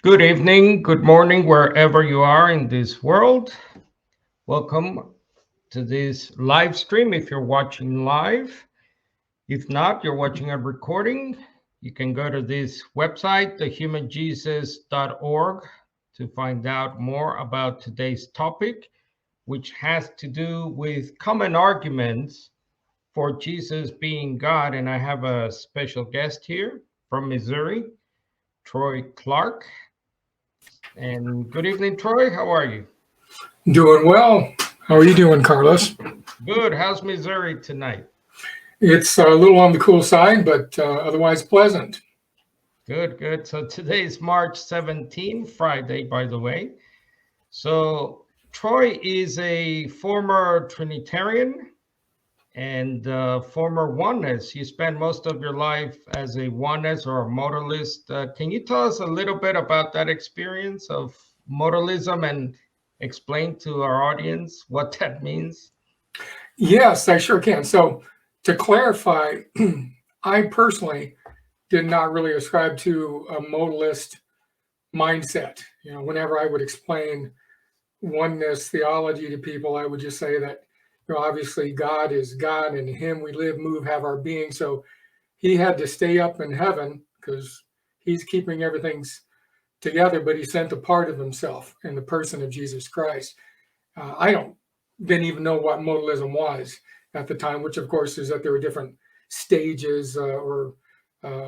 Good evening, good morning, wherever you are in this world. Welcome to this live stream if you're watching live. If not, you're watching a recording. You can go to this website, thehumanjesus.org, to find out more about today's topic, which has to do with common arguments for Jesus being God. And I have a special guest here from Missouri, Troy Clark. And good evening, Troy. How are you? Doing well. How are you doing, Carlos? Good. How's Missouri tonight? It's a little on the cool side, but otherwise pleasant. Good, good. So today is March 17, Friday, by the way. So Troy is a former Trinitarian and former Oneness. You spent most of your life as a Oneness or a modalist. Can you tell us a little bit about that experience of modalism and explain to our audience what that means? Yes, I sure can. So to clarify, I personally did not really ascribe to a modalist mindset. Whenever I would explain oneness theology to people, I would just say that, obviously God is God, and in him we live, move, have our being. So he had to stay up in heaven because he's keeping everything together, but he sent a part of himself in the person of Jesus Christ. I didn't even know what modalism was at the time, which of course is that there were different stages or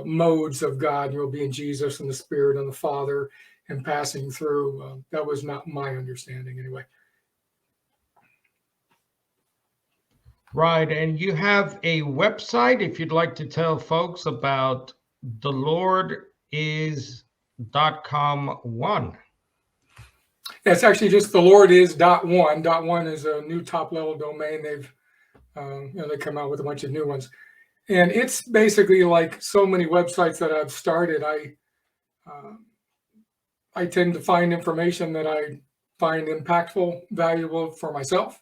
modes of God, being Jesus and the Spirit and the Father and passing through. That was not my understanding anyway. Right, and you have a website if you'd like to tell folks about TheLORDis.One. It's actually just TheLORDis.One. .one is a new top-level domain. They've they come out with a bunch of new ones, and it's basically like so many websites that I've started. I tend to find information that I find impactful, valuable for myself,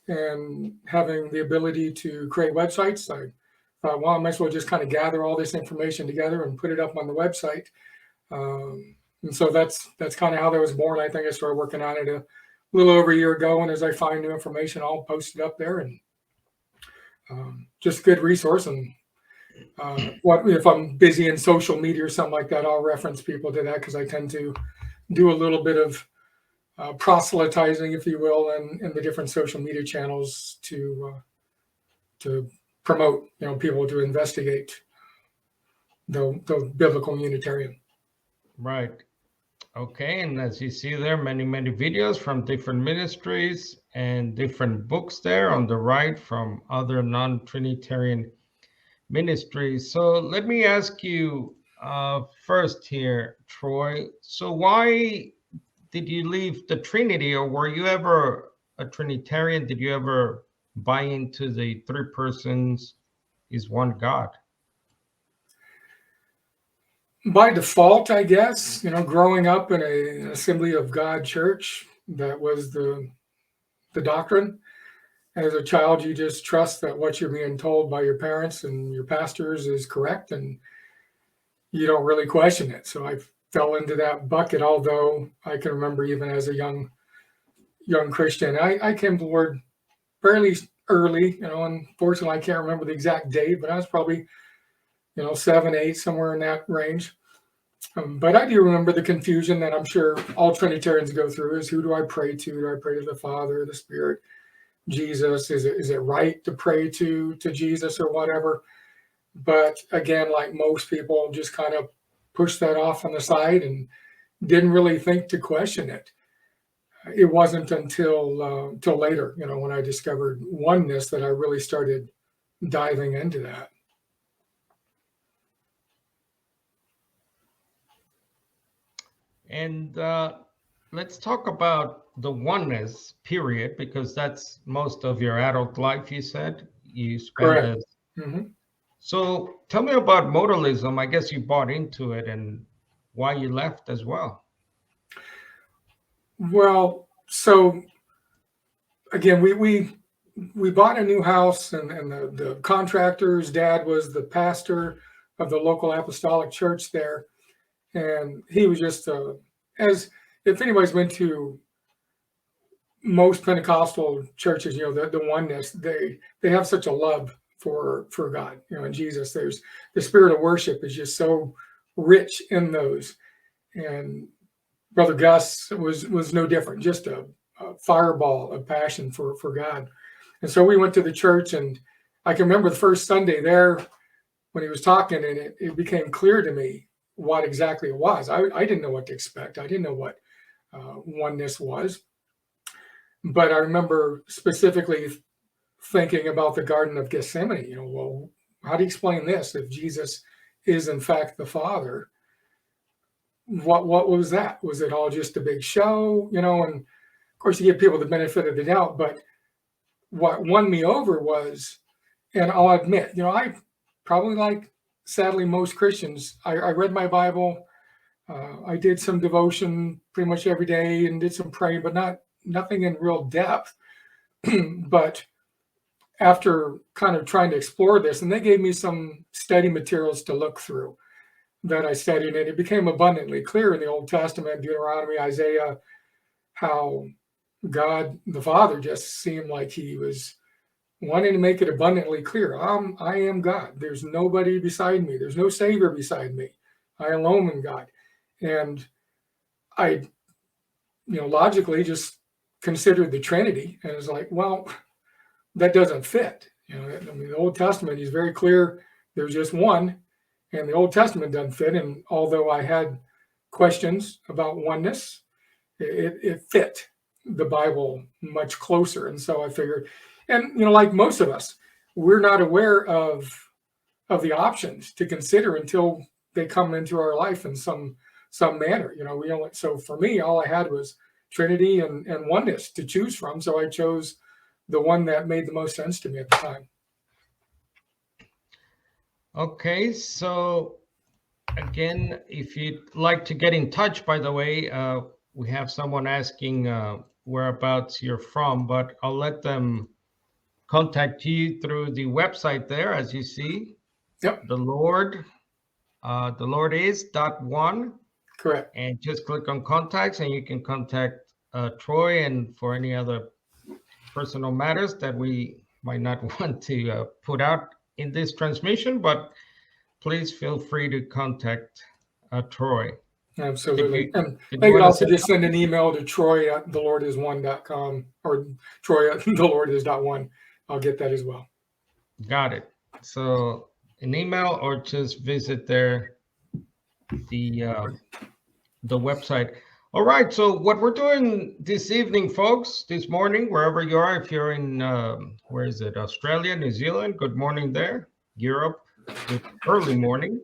and having the ability to create websites. I thought, well, I might as well just kind of gather all this information together and put it up on the website. And so that's kind of how that was born. I think I started working on it a little over a year ago, and as I find new information, I'll post it up there, and just a good resource. And what if I'm busy in social media or something like that, I'll reference people to that because I tend to do a little bit of proselytizing, if you will, in the different social media channels to promote, people to investigate the biblical Unitarian. Right. Okay, and as you see there, many videos from different ministries and different books there on the right from other non-Trinitarian ministries. So let me ask you first here, Troy. So why did you leave the Trinity, or were you ever a Trinitarian? Did you ever buy into the three persons is one God? By default, I guess, growing up in an Assembly of God church, that was the doctrine. As a child, you just trust that what you're being told by your parents and your pastors is correct, and you don't really question it. So I fell into that bucket, although I can remember even as a young Christian, I came to the Lord fairly early, unfortunately I can't remember the exact date, but I was probably, 7, 8, somewhere in that range. But I do remember the confusion that I'm sure all Trinitarians go through is, who do I pray to? Do I pray to the Father, the Spirit, Jesus? Is it right to pray to Jesus or whatever? But again, like most people, just kind of pushed that off on the side and didn't really think to question it. It wasn't until later, when I discovered oneness, that I really started diving into that. And let's talk about the oneness period, because that's most of your adult life, you said. You spent Correct. it. Mm-hmm. So tell me about modalism. I guess you bought into it, and why you left as well. Well, so again, we bought a new house, and the contractor's dad was the pastor of the local apostolic church there. And he was just, as if anybody's been to most Pentecostal churches, the oneness, they have such a love for God, and Jesus. There's the spirit of worship is just so rich in those. And Brother Gus was no different, just a fireball of passion for God. And so we went to the church, and I can remember the first Sunday there when he was talking, and it became clear to me what exactly it was. I didn't know what to expect. I didn't know what oneness was. But I remember specifically thinking about the Garden of Gethsemane. Well, how do you explain this? If Jesus is in fact the Father, what was that? Was it all just a big show? And of course you give people the benefit of the doubt, but what won me over was, and I'll admit, I probably, like sadly most Christians, I read my Bible, I did some devotion pretty much every day and did some praying, but nothing in real depth. But after kind of trying to explore this, and they gave me some study materials to look through that I studied, and it became abundantly clear in the Old Testament, Deuteronomy, Isaiah, how God the Father just seemed like he was wanting to make it abundantly clear. I am God. There's nobody beside me. There's no Savior beside me. I alone am God. And I, logically just considered the Trinity, and it was like, well, that doesn't fit. The Old Testament is very clear. There's just one, and the Old Testament doesn't fit. And although I had questions about oneness, it fit the Bible much closer. And so I figured, and like most of us, we're not aware of the options to consider until they come into our life in some manner. So for me, all I had was Trinity and oneness to choose from. So I chose the one that made the most sense to me at the time. Okay, so again, if you'd like to get in touch, by the way, we have someone asking whereabouts you're from, but I'll let them contact you through the website there, as you see. Yep. TheLORDis.One. Correct. And just click on contacts, and you can contact Troy, and for any other personal matters that we might not want to put out in this transmission, but please feel free to contact Troy. Absolutely. And they can also just send an email to troy@TheLORDis.One.com or troy@TheLORDis.One. I'll get that as well. Got it. So an email, or just visit the website. All right. So what we're doing this evening, folks, this morning, wherever you are, if you're in, where is it? Australia, New Zealand, good morning there. Europe, good early morning.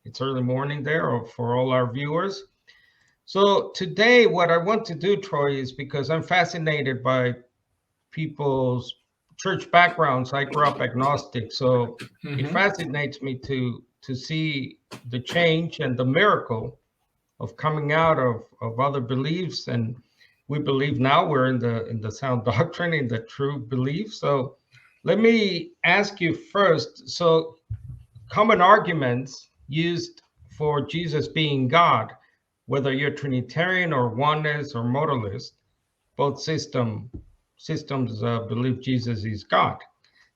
It's early morning there for all our viewers. So today, what I want to do, Troy, is because I'm fascinated by people's church backgrounds. I grew up agnostic, so it fascinates me to see the change and the miracle of coming out of other beliefs. And we believe now we're in the sound doctrine, in the true belief. So let me ask you first, so common arguments used for Jesus being God, whether you're Trinitarian or oneness or modalist, both systems believe Jesus is God.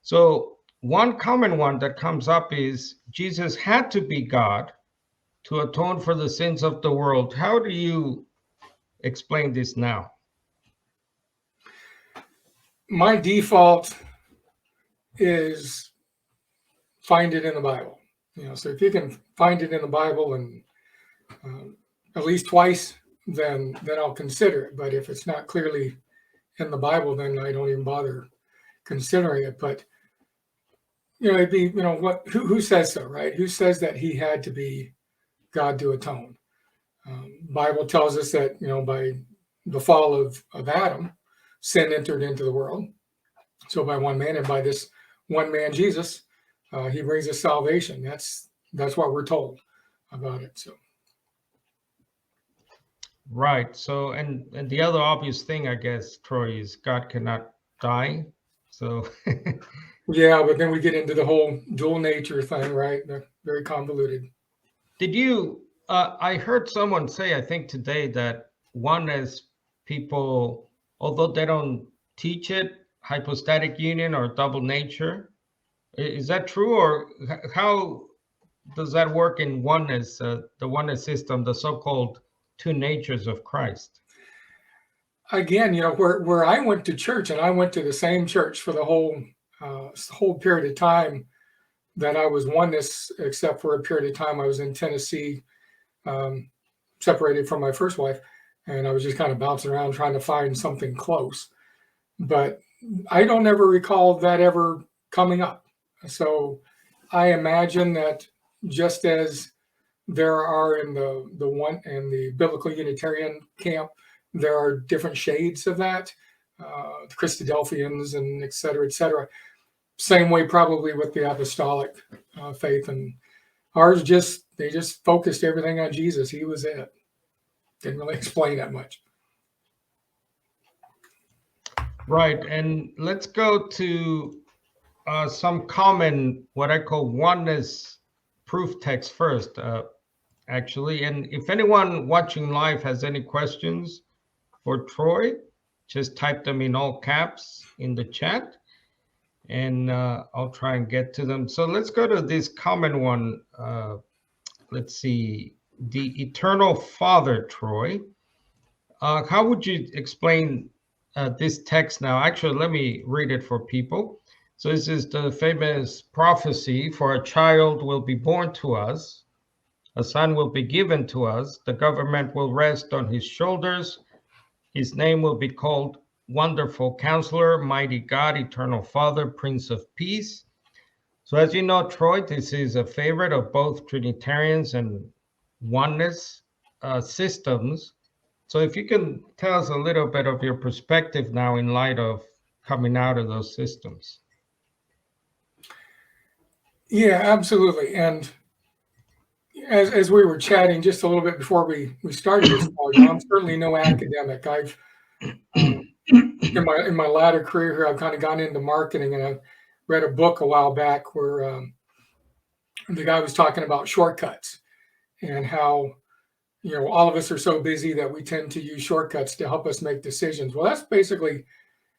So one common one that comes up is Jesus had to be God to atone for the sins of the world. How do you explain this now? My default is find it in the Bible. So if you can find it in the Bible and at least twice, then I'll consider it. But if it's not clearly in the Bible, then I don't even bother considering it. But it'd be who says so, right? Who says that he had to be God to atone? Bible tells us that by the fall of Adam, sin entered into the world. So by one man, and by this one man Jesus, he brings us salvation. That's what we're told about it. So right. So and the other obvious thing, I guess, Troy, is God cannot die. So yeah, but then we get into the whole dual nature thing, right? They're very convoluted. Did you I heard someone say, I think today, that oneness people, although they don't teach it, hypostatic union or double nature. Is that true, or how does that work in oneness, the oneness system, the so-called two natures of Christ? Again, where I went to church, and I went to the same church for the whole period of time that I was oneness, except for a period of time I was in Tennessee, separated from my first wife, and I was just kind of bouncing around trying to find something close. But I don't ever recall that ever coming up. So I imagine that just as there are in the one and the biblical Unitarian camp, there are different shades of that, the Christadelphians and et cetera, et cetera. Same way probably with the Apostolic Faith, and ours they just focused everything on Jesus. He was it. Didn't really explain that much. Right, and let's go to some common, what I call oneness proof text first, actually. And if anyone watching live has any questions for Troy, just type them in all caps in the chat, and I'll try and get to them. So let's go to this common one. Let's see, the Eternal Father, Troy. How would you explain this text now? Actually, let me read it for people. So this is the famous prophecy: for a child will be born to us, a son will be given to us, the government will rest on his shoulders. His name will be called Wonderful Counselor, Mighty God, Eternal Father, Prince of Peace. So as you know, Troy, this is a favorite of both Trinitarians and oneness systems. So if you can tell us a little bit of your perspective now in light of coming out of those systems. Yeah, absolutely. And as we were chatting just a little bit before we started this call, I'm certainly no academic. I've in my latter career here, I've kind of gone into marketing, and I've read a book a while back where the guy was talking about shortcuts and how all of us are so busy that we tend to use shortcuts to help us make decisions. Well, that's basically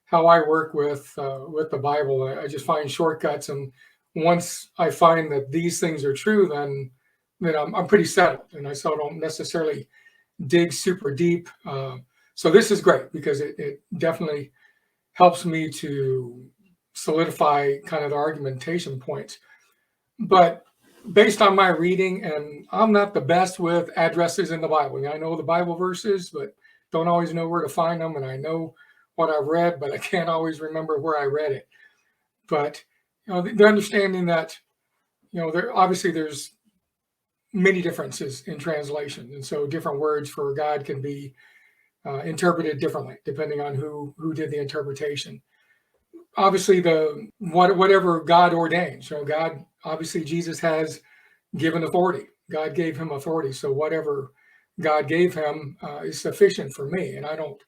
how I work with the Bible. I just find shortcuts, and once I find that these things are true, then I'm pretty settled, and I still don't necessarily dig super deep. So this is great because it definitely helps me to solidify kind of the argumentation points. But based on my reading, and I'm not the best with addresses in the Bible. I know the Bible verses, but don't always know where to find them. And I know what I've read, but I can't always remember where I read it. But the understanding that there's many differences in translation, and so different words for God can be interpreted differently depending on who did the interpretation. Obviously, whatever God ordains. God, obviously, Jesus has given authority. God gave him authority, so whatever God gave him is sufficient for me, and I don't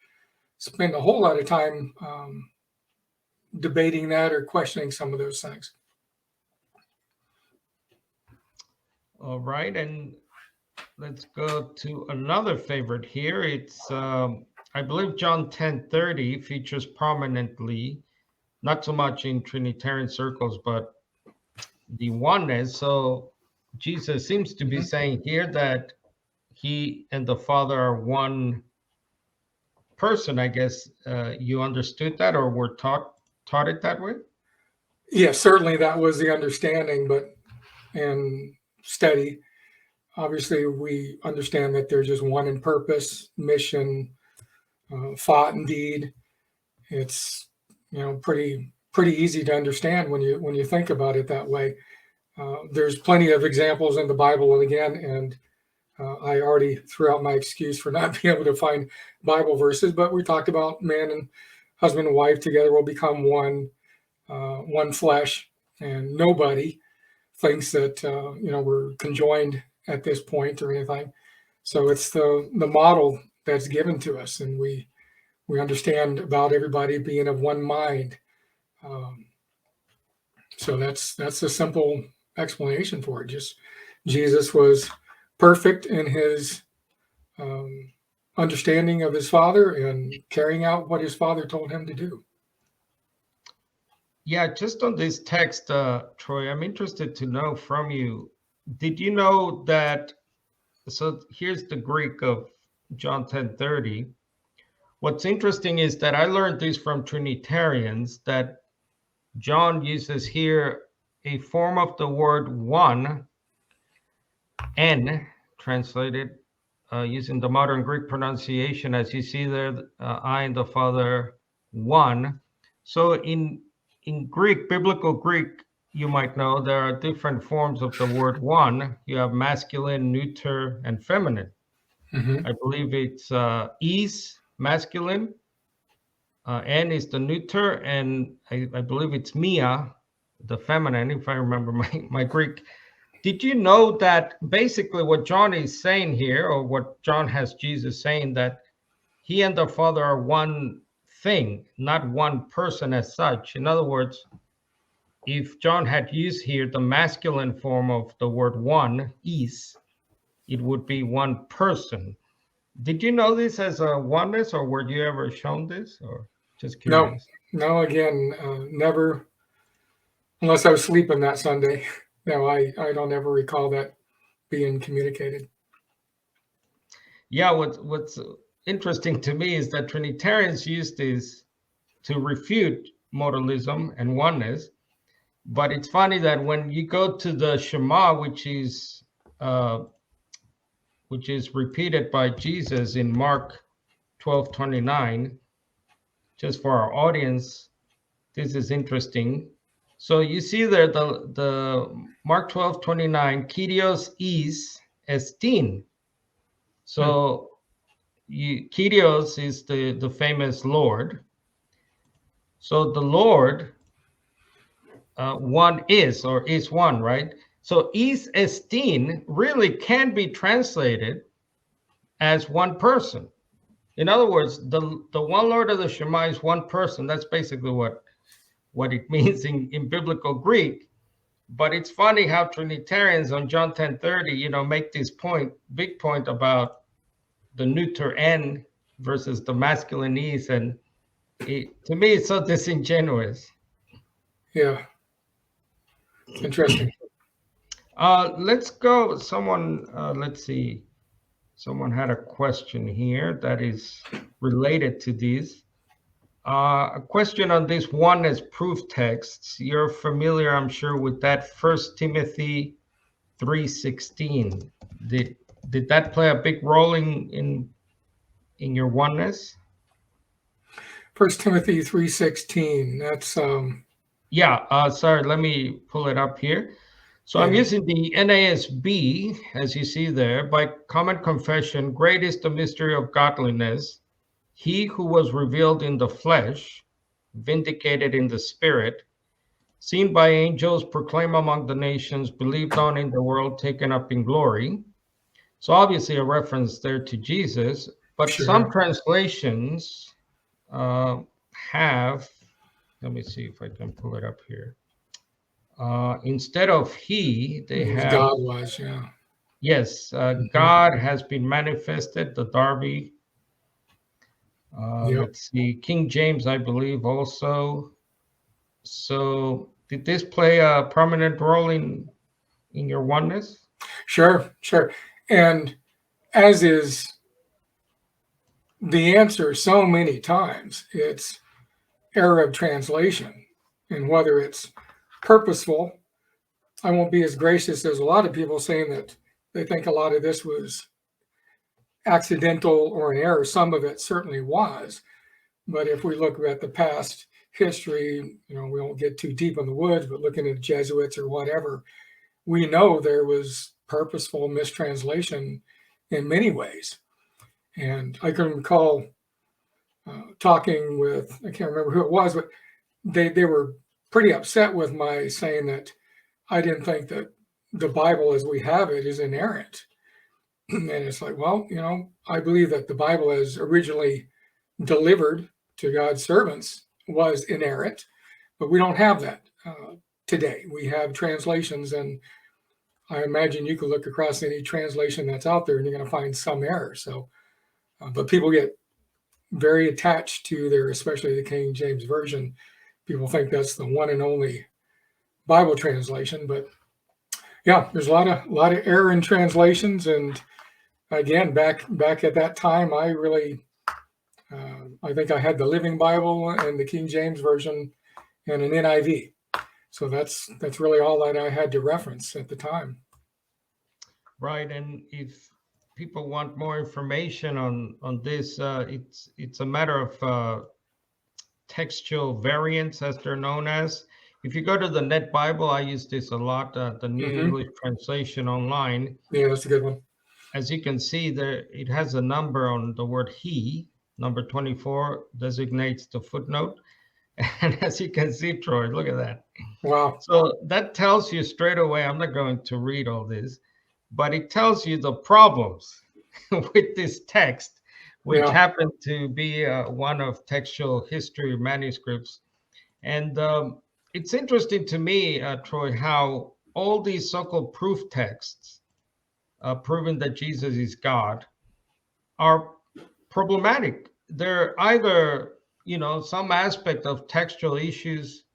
spend a whole lot of time debating that or questioning some of those things. All right, and let's go to another favorite here. It's I believe John 10:30 features prominently, not so much in Trinitarian circles, but the oneness. So Jesus seems to be saying here that he and the Father are one person. I guess you understood that, or were taught it that way? Yeah, certainly that was the understanding, but in study, obviously we understand that there's just one in purpose, mission, thought, and deed. It's pretty easy to understand when you think about it that way. There's plenty of examples in the Bible, again, and I already threw out my excuse for not being able to find Bible verses, but we talked about man and husband and wife together will become one flesh, and nobody thinks that we're conjoined at this point or anything. So it's the model that's given to us, and we understand about everybody being of one mind. So that's a simple explanation for it. Just Jesus was perfect in his understanding of his Father and carrying out what his Father told him to do. Yeah, just on this text, Troy, I'm interested to know from you, did you know that, so here's the Greek of John 10:30. What's interesting is that I learned this from Trinitarians, that John uses here a form of the word one, N, translated using the modern Greek pronunciation, as you see there, I and the Father, one. So in Greek, biblical Greek, you might know there are different forms of the word one. You have masculine, neuter, and feminine. Mm-hmm. I believe it's is masculine, N is the neuter, and I believe it's Mia, the feminine, if I remember my Greek. Did you know that basically what John is saying here, or what John has Jesus saying, that he and the Father are one thing, not one person as such? In other words, if John had used here the masculine form of the word one, is, it would be one person. Did you know this as a oneness, or were you ever shown this, or just No, curious? no, again, never, unless I was sleeping that Sunday. No, I don't ever recall that being communicated. Yeah, what's interesting to me is that Trinitarians use this to refute modalism and oneness. But it's funny that when you go to the Shema, which is repeated by Jesus in Mark 12:29, just for our audience, this is interesting. So you see there the Mark 12:29, Kyrios is estin. So Kyrios is the famous Lord. So the Lord, one is, or is one, right? So is estin really can be translated as one person. In other words, the one Lord of the Shema is one person. That's basically what it means in biblical Greek. But it's funny how Trinitarians on John 10:30, make this big point about the neuter N versus the masculine is, and to me, it's so disingenuous. Yeah, interesting. Let's go. Let's see. Someone had a question here that is related to these. A question on this oneness proof texts. You're familiar, I'm sure, with that 1 Timothy 3:16. Did that play a big role in your oneness? 1 Timothy 3:16. That's Yeah, sorry, let me pull it up here. So I'm yeah, using the NASB, as you see there. By common confession, great is the mystery of godliness. He who was revealed in the flesh, vindicated in the spirit, seen by angels, proclaimed among the nations, believed on in the world, taken up in glory. So obviously a reference there to Jesus, but some sure. translations have, let me see if I can pull it up here. Instead of he, they have, God was, yeah. yes, Mm-hmm. God has been manifested, the Darby. Yep. Let's see, King James, I believe, also. So did this play a prominent role in your oneness? Sure, sure. And as is the answer so many times, it's error of translation. And whether it's purposeful, I won't be as gracious as a lot of people saying that they think a lot of this was accidental or an error. Some of it certainly was. But if we look at the past history, we won't get too deep in the woods, but looking at Jesuits or whatever, we know there was purposeful mistranslation in many ways. And I can recall talking with, I can't remember who it was, but they were pretty upset with my saying that I didn't think that the Bible as we have it is inerrant. And it's like, well, I believe that the Bible as originally delivered to God's servants was inerrant, but we don't have that today. We have translations, and I imagine you could look across any translation that's out there and you're going to find some error. So, but people get very attached to their, especially the King James Version. People think that's the one and only Bible translation, but yeah, there's a lot of error in translations. And again, back at that time, I really, I think I had the Living Bible and the King James Version and an NIV. So that's really all that I had to reference at the time. Right, and if people want more information on this, it's a matter of textual variants, as they're known as. If you go to the Net Bible, I use this a lot, the New English Translation Online. Yeah, that's a good one. As you can see there, it has a number on the word he. Number 24 designates the footnote. And as you can see, Troy, look at that. Wow. So that tells you straight away, I'm not going to read all this, but it tells you the problems with this text, which happened to be one of textual history manuscripts. And it's interesting to me, Troy, how all these so-called proof texts proving that Jesus is God are problematic. They're either, some aspect of textual issues,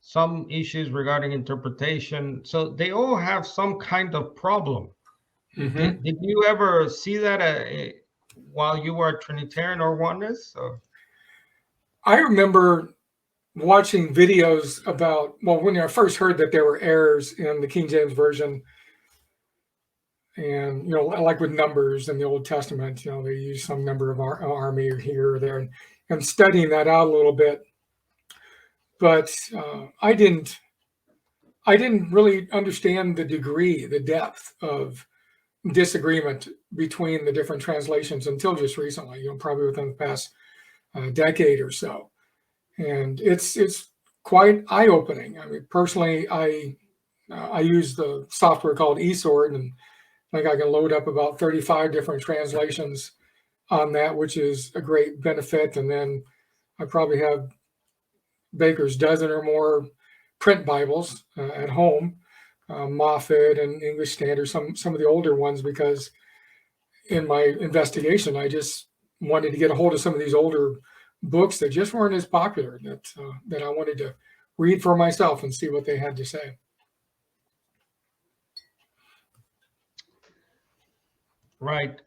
some issues regarding interpretation. So they all have some kind of problem. Did you ever see that while you were a Trinitarian or Oneness? Or? I remember watching videos about, well, when I first heard that there were errors in the King James Version, and like with numbers in the Old Testament, they use some number of army or here or there, and studying that out a little bit. But I didn't really understand the degree, the depth of disagreement between the different translations until just recently. Probably within the past decade or so, and it's quite eye-opening. I mean, personally, I use the software called eSword, and I think I can load up about 35 different translations on that, which is a great benefit. And then I probably have Baker's dozen or more print Bibles at home, Moffat and English Standard, some of the older ones, because in my investigation, I just wanted to get a hold of some of these older books that just weren't as popular, that I wanted to read for myself and see what they had to say. Right.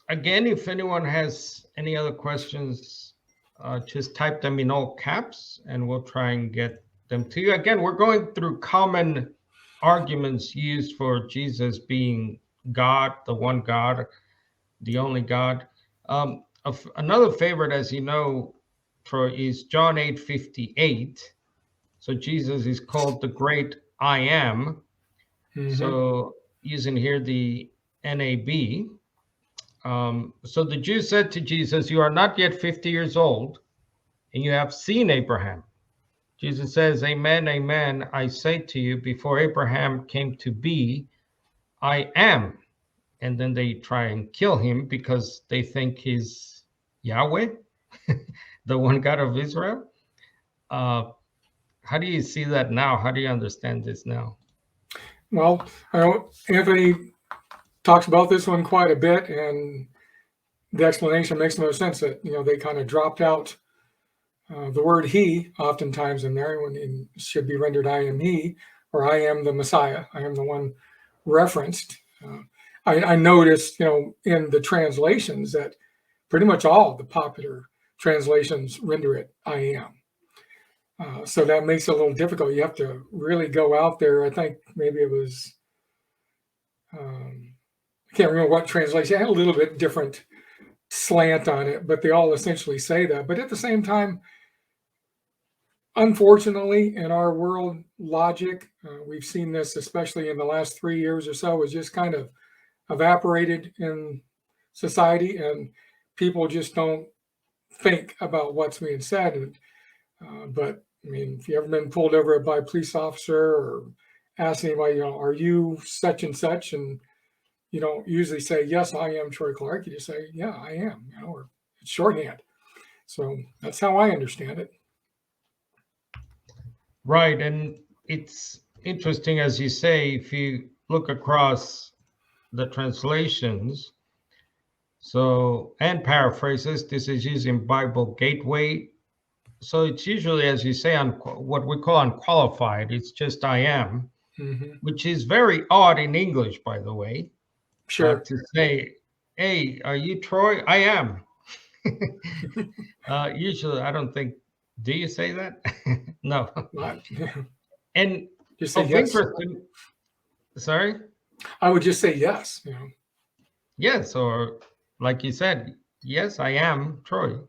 Again, if anyone has any other questions, just type them in all caps and we'll try and get them to you. Again, we're going through common arguments used for Jesus being God, the one God, the only God. Another favorite, as you know, Troy, is John 8:58. So Jesus is called the great I am. So using here the NAB. So the Jews said to Jesus, "You are not yet 50 years old, and you have seen Abraham." Jesus says, "Amen, amen, I say to you, before Abraham came to be, I am." And then they try and kill him because they think he's Yahweh, the one God of Israel. How do you see that now? How do you understand this now? Well, I know Anthony talks about this one quite a bit, and the explanation makes no sense. That they kind of dropped out the word "he" oftentimes in there when it should be rendered "I am he" or "I am the Messiah." I am the one referenced. I noticed, in the translations that pretty much all the popular translations render it "I am." So that makes it a little difficult. You have to really go out there. I think maybe it was, I can't remember what translation. It had a little bit different slant on it, but they all essentially say that. But at the same time, unfortunately, in our world logic, we've seen this, especially in the last 3 years or so, is just kind of evaporated in society, and people just don't think about what's being said. But I mean, if you've ever been pulled over by a police officer or ask anybody, are you such and such? And you don't usually say, "Yes, I am Troy Clark." You just say, "Yeah, I am," or it's shorthand. So that's how I understand it. Right, and it's interesting, as you say, if you look across the translations, so, and paraphrases, this is using Bible Gateway. So it's usually, as you say, on what we call unqualified. It's just I am, which is very odd in English, by the way. Sure. To say, hey, are you Troy? I am. Usually, I don't think, do you say that? No. And just say of yes. interest, sorry? I would just say yes. Yes, or like you said, yes, I am Troy.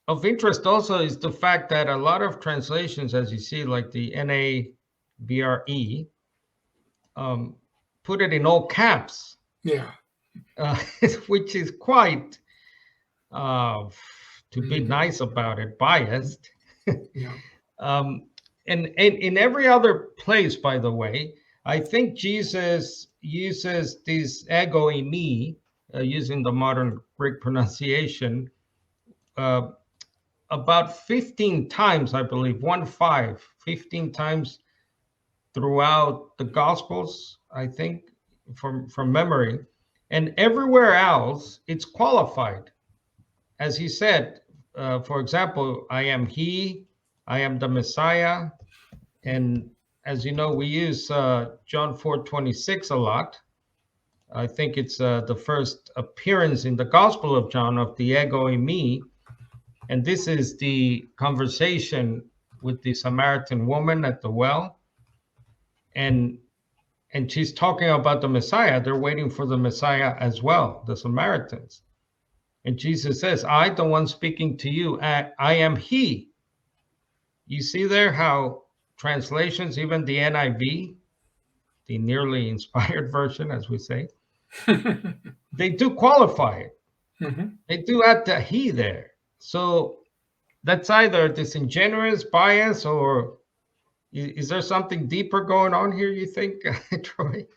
Of interest also is the fact that a lot of translations, as you see, like the NABRE, put it in all caps. Yeah. Which is quite, to be nice about it, biased. Yeah. And in every other place, by the way, I think Jesus uses this ego in me, using the modern Greek pronunciation, about 15 times, I believe, 15 times throughout the Gospels, I think, from memory. And everywhere else, it's qualified. As he said, for example, I am he, I am the Messiah. And as you know, we use John 4:26 a lot. I think it's the first appearance in the Gospel of John of the ego in me. And this is the conversation with the Samaritan woman at the well. And she's talking about the Messiah. They're waiting for the Messiah as well, the Samaritans. And Jesus says, I, the one speaking to you, I am he. You see there how translations, even the NIV, the nearly inspired version, as we say, they do qualify it. They do add the he there. So that's either disingenuous bias, or is there something deeper going on here, you think, Troy,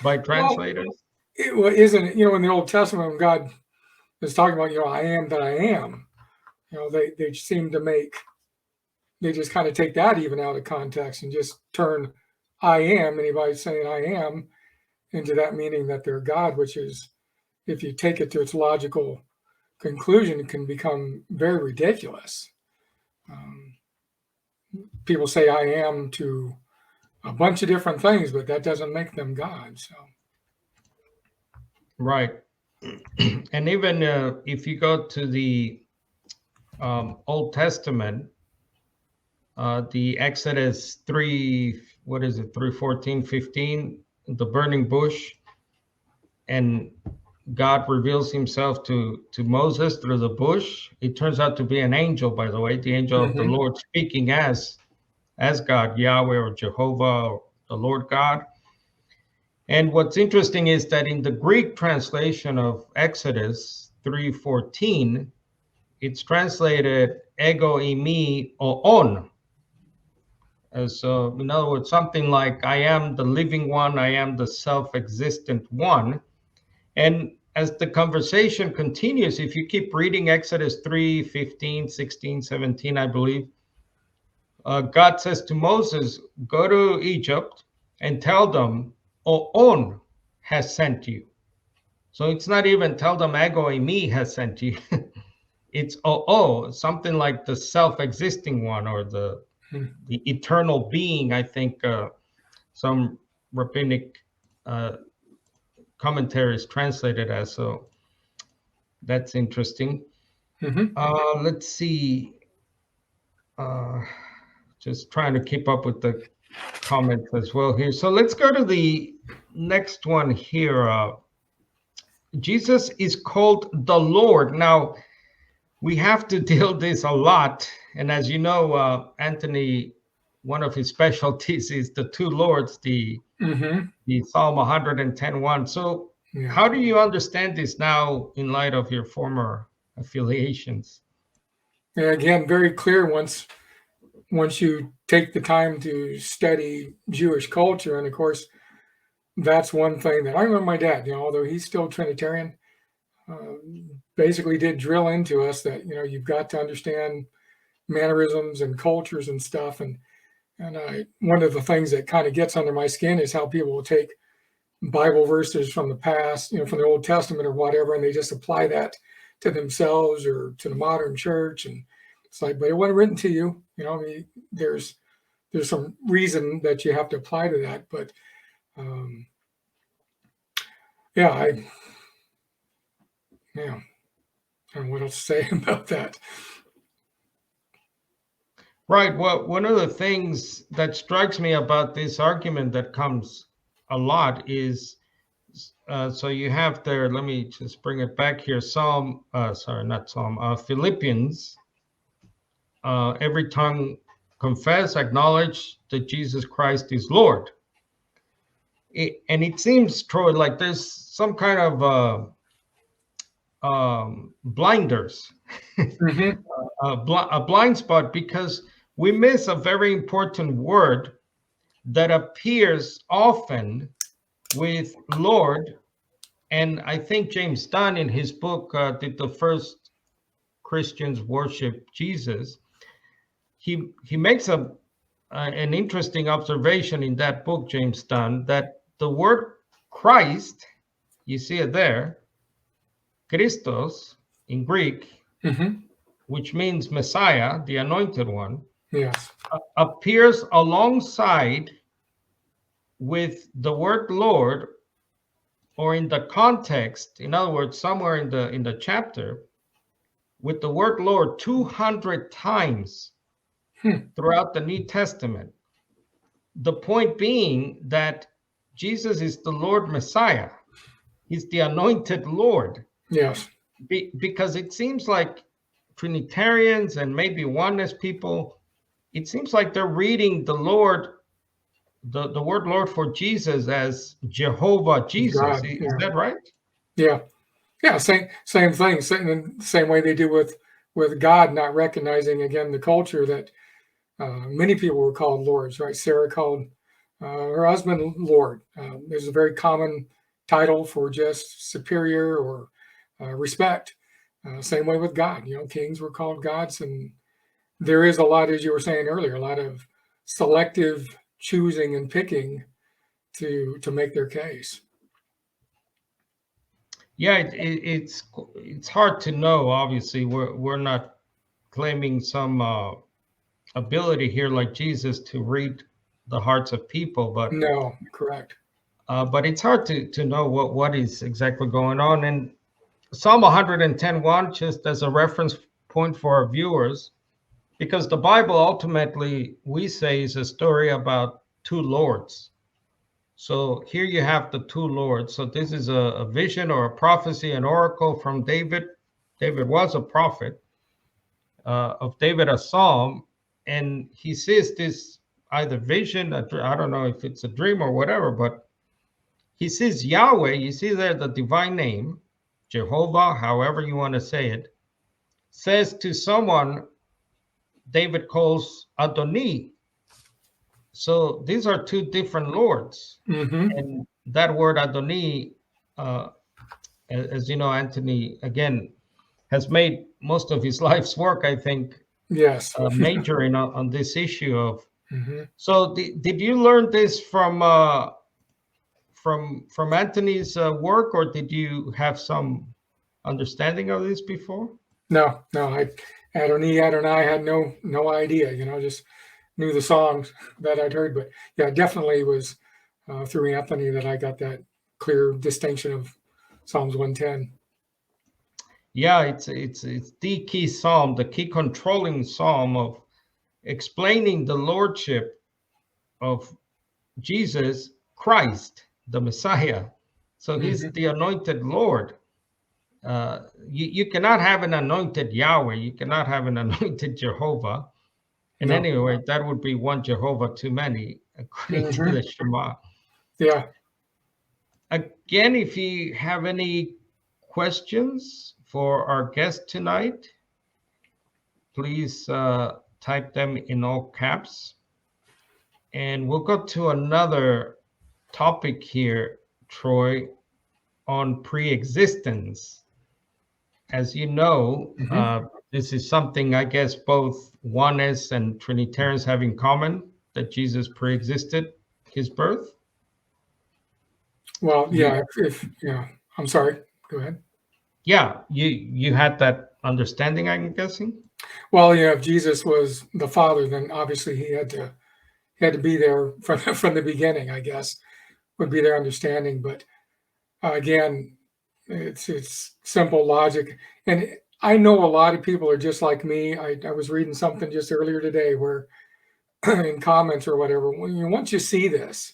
by translators? Well, isn't it, in the Old Testament, when God is talking about, I am that I am, they seem to they just kind of take that even out of context and just turn I am, anybody saying I am, into that meaning that they're God, which is, if you take it to its logical conclusion, it can become very ridiculous. People say I am to a bunch of different things, but that doesn't make them God. So, right. And even if you go to the Old Testament, the Exodus 3, 3:14, 15, the burning bush, and God reveals himself to Moses through the bush. It turns out to be an angel, by the way, the angel of the Lord, speaking as God, Yahweh or Jehovah, or the Lord God. And what's interesting is that in the Greek translation of Exodus 3:14, it's translated ego eimi o on. So, in other words, something like, I am the living one, I am the self-existent one. And as the conversation continues, if you keep reading Exodus 3:15, 16, 17, I believe, God says to Moses, go to Egypt and tell them, On has sent you. So it's not even tell them ego eimi has sent you. It's something like the self-existing one, or the eternal being, I think some rabbinic commentaries translated as. So that's interesting. Let's see. Just trying to keep up with the comments as well here. So let's go to the next one here. Jesus is called the Lord. Now, we have to deal this a lot. And as you know, Anthony, one of his specialties is the two Lords, the Psalm 110:1. So how do you understand this now in light of your former affiliations? And again, very clear once you take the time to study Jewish culture. And of course, that's one thing that I remember my dad, although he's still Trinitarian, basically did drill into us that, you've got to understand mannerisms and cultures and stuff. And And one of the things that kind of gets under my skin is how people will take Bible verses from the past, from the Old Testament or whatever, and they just apply that to themselves or to the modern church. And it's like, but it wasn't written to you. I mean, there's some reason that you have to apply to that. But I don't know what else to say about that. Right. Well, one of the things that strikes me about this argument that comes a lot is, so you have there, let me just bring it back here. Philippians, every tongue confess, acknowledge that Jesus Christ is Lord. And it seems, Troy, like there's some kind of blinders, a blind spot, because we miss a very important word that appears often with Lord. And I think James Dunn in his book, Did the First Christians Worship Jesus? He makes an interesting observation in that book, James Dunn, that the word Christ, you see it there, Christos in Greek, which means Messiah, the anointed one, yes, appears alongside with the word Lord, or in the context, in other words, somewhere in the chapter, with the word Lord 200 times throughout the New Testament. The point being that Jesus is the Lord Messiah. He's the anointed Lord. Yes. Because it seems like Trinitarians and maybe Oneness people, it seems like they're reading the Lord, the word Lord for Jesus as Jehovah Jesus. God, is that right? Yeah. Same thing. Same way they do with God, not recognizing again the culture that many people were called lords. Right? Sarah called her husband Lord. There's a very common title for just superior or respect. Same way with God. Kings were called gods, and there is a lot, as you were saying earlier, a lot of selective choosing and picking to make their case. Yeah, it's hard to know. Obviously, we're not claiming some ability here like Jesus to read the hearts of people, but no, correct. But it's hard to know what is exactly going on. And Psalm 110:1, just as a reference point for our viewers, because the Bible ultimately, we say, is a story about two lords. So here you have the two lords. So this is a vision or a prophecy, an oracle from David. David was a prophet of David, a psalm, and he sees this either vision, I don't know if it's a dream or whatever, but he sees Yahweh. You see there the divine name, Jehovah, however you want to say it, says to someone David calls Adoni. So these are two different lords. And that word Adoni, as you know, Anthony, again, has made most of his life's work, I think, yes, majoring on this issue of. So did you learn this from Anthony's work, or did you have some understanding of this before? No, Adonai had no idea, just knew the songs that I'd heard, but yeah, definitely was through Anthony that I got that clear distinction of Psalms 110. Yeah, it's the key psalm, the key controlling psalm of explaining the lordship of Jesus Christ, the Messiah. So he's the anointed Lord. You cannot have an anointed Yahweh. You cannot have an anointed Jehovah. And anyway, that would be one Jehovah too many, according to the Shema. Yeah. Again, if you have any questions for our guest tonight, please type them in all caps. And we'll go to another topic here, Troy, on preexistence. As you know, this is something I guess both Oneness and Trinitarians have in common. that Jesus pre-existed his birth? Well, yeah, I'm sorry. Go ahead. Yeah, you had that understanding, I'm guessing. Well, yeah, if Jesus was the Father, then obviously he had to be there from the beginning, I guess, would be their understanding. But again, it's simple logic. And I know a lot of people are just like me. I was reading something just earlier today where in comments or whatever, once you see this,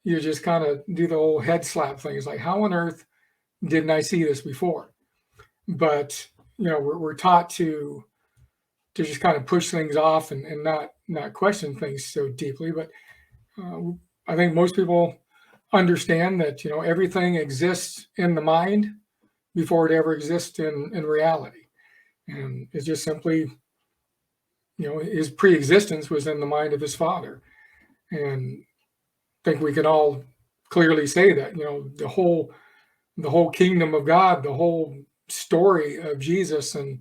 you just kind of do the whole head slap thing. It's like, how on earth didn't I see this before? But we're taught to just kind of push things off and not question things so deeply. But I think most people understand that everything exists in the mind before it ever exists in reality, and it's just simply his pre-existence was in the mind of his Father. And I think we can all clearly say that the whole kingdom of God, the whole story of Jesus and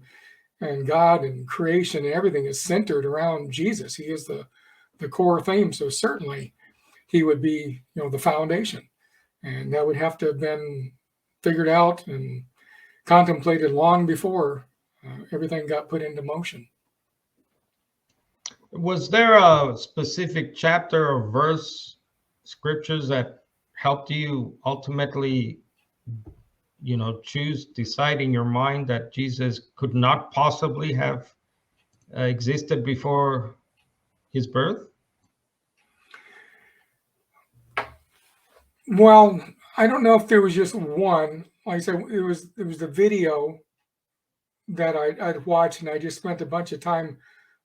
God and creation and everything is centered around Jesus. He is the core theme. So certainly he would be the foundation, and that would have to have been figured out and contemplated long before everything got put into motion. Was there a specific chapter or verse, scriptures that helped you ultimately, decide in your mind that Jesus could not possibly have existed before his birth? Well, I don't know if there was just one. Like I said, it was the video that I'd watched, and I just spent a bunch of time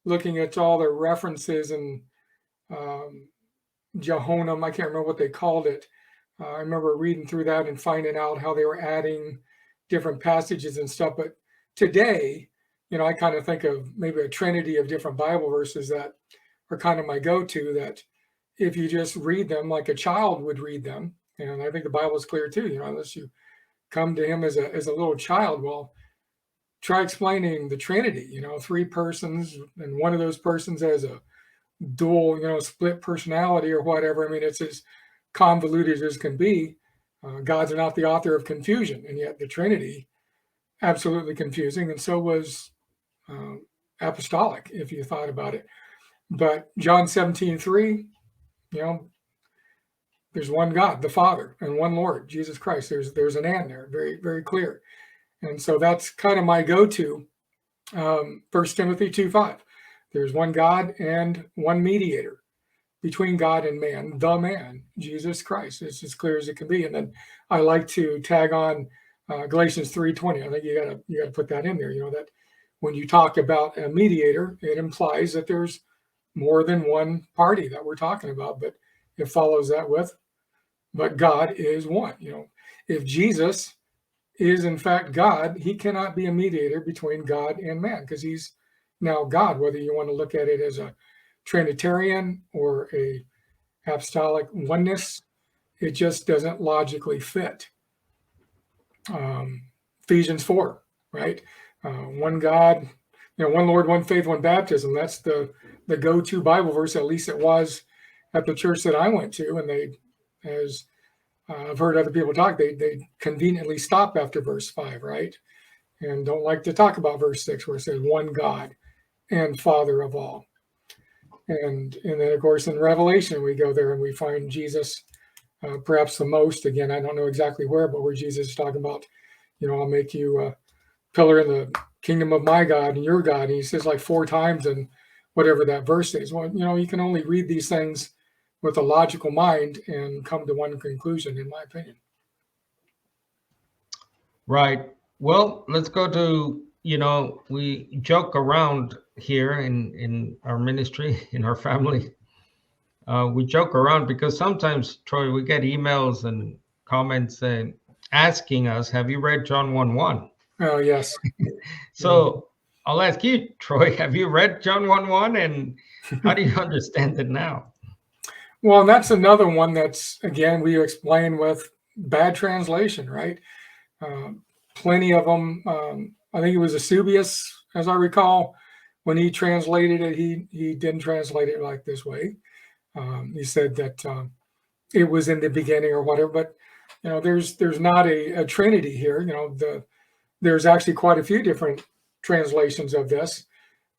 looking at all the references and Jehoram. I can't remember what they called it. I remember reading through that and finding out how they were adding different passages and stuff. But today, I kind of think of maybe a trinity of different Bible verses that are kind of my go-to, that if you just read them like a child would read them, and I think the Bible is clear too, unless you come to him as a little child, well, try explaining the Trinity, three persons, and one of those persons has a dual, split personality or whatever. I mean, it's as convoluted as can be. God's not the author of confusion, and yet the Trinity, absolutely confusing, and so was apostolic, if you thought about it. But John 17:3, there's one God, the Father, and one Lord, Jesus Christ. There's an and there, very, very clear. And so that's kind of my go-to. 1 Timothy 2:5. There's one God and one mediator between God and man, the man, Jesus Christ. It's as clear as it can be. And then I like to tag on Galatians 3:20. I think you gotta put that in there. That when you talk about a mediator, it implies that there's more than one party that we're talking about. But it follows that with, but God is one. If Jesus is in fact God, he cannot be a mediator between God and man, because he's now God, whether you want to look at it as a Trinitarian or a apostolic oneness, it just doesn't logically fit. Ephesians 4, right? One God, one Lord, one faith, one baptism. That's the go-to Bible verse, at least it was at the church that I went to. And they, as I've heard other people talk, they conveniently stop after verse 5, right? And don't like to talk about verse 6, where it says one God and Father of all. And then, of course, in Revelation, we go there and we find Jesus, perhaps the most, again, I don't know exactly where, but where Jesus is talking about, I'll make you a pillar in the kingdom of my God and your God. And he says like 4 times in whatever that verse is. Well, you can only read these things with a logical mind and come to one conclusion, in my opinion. Right. Well, let's go to, we joke around here in our ministry, in our family. We joke around because sometimes, Troy, we get emails and comments asking us, have you read John 1:1? Oh, yes. So I'll ask you, Troy, have you read John 1:1, and how do you understand it now? Well, that's another one that's, again, we explain with bad translation, right? Plenty of them. I think it was Eusebius, as I recall, when he translated it, he didn't translate it like this way. He said that it was in the beginning or whatever, but there's not a Trinity here. There's actually quite a few different translations of this,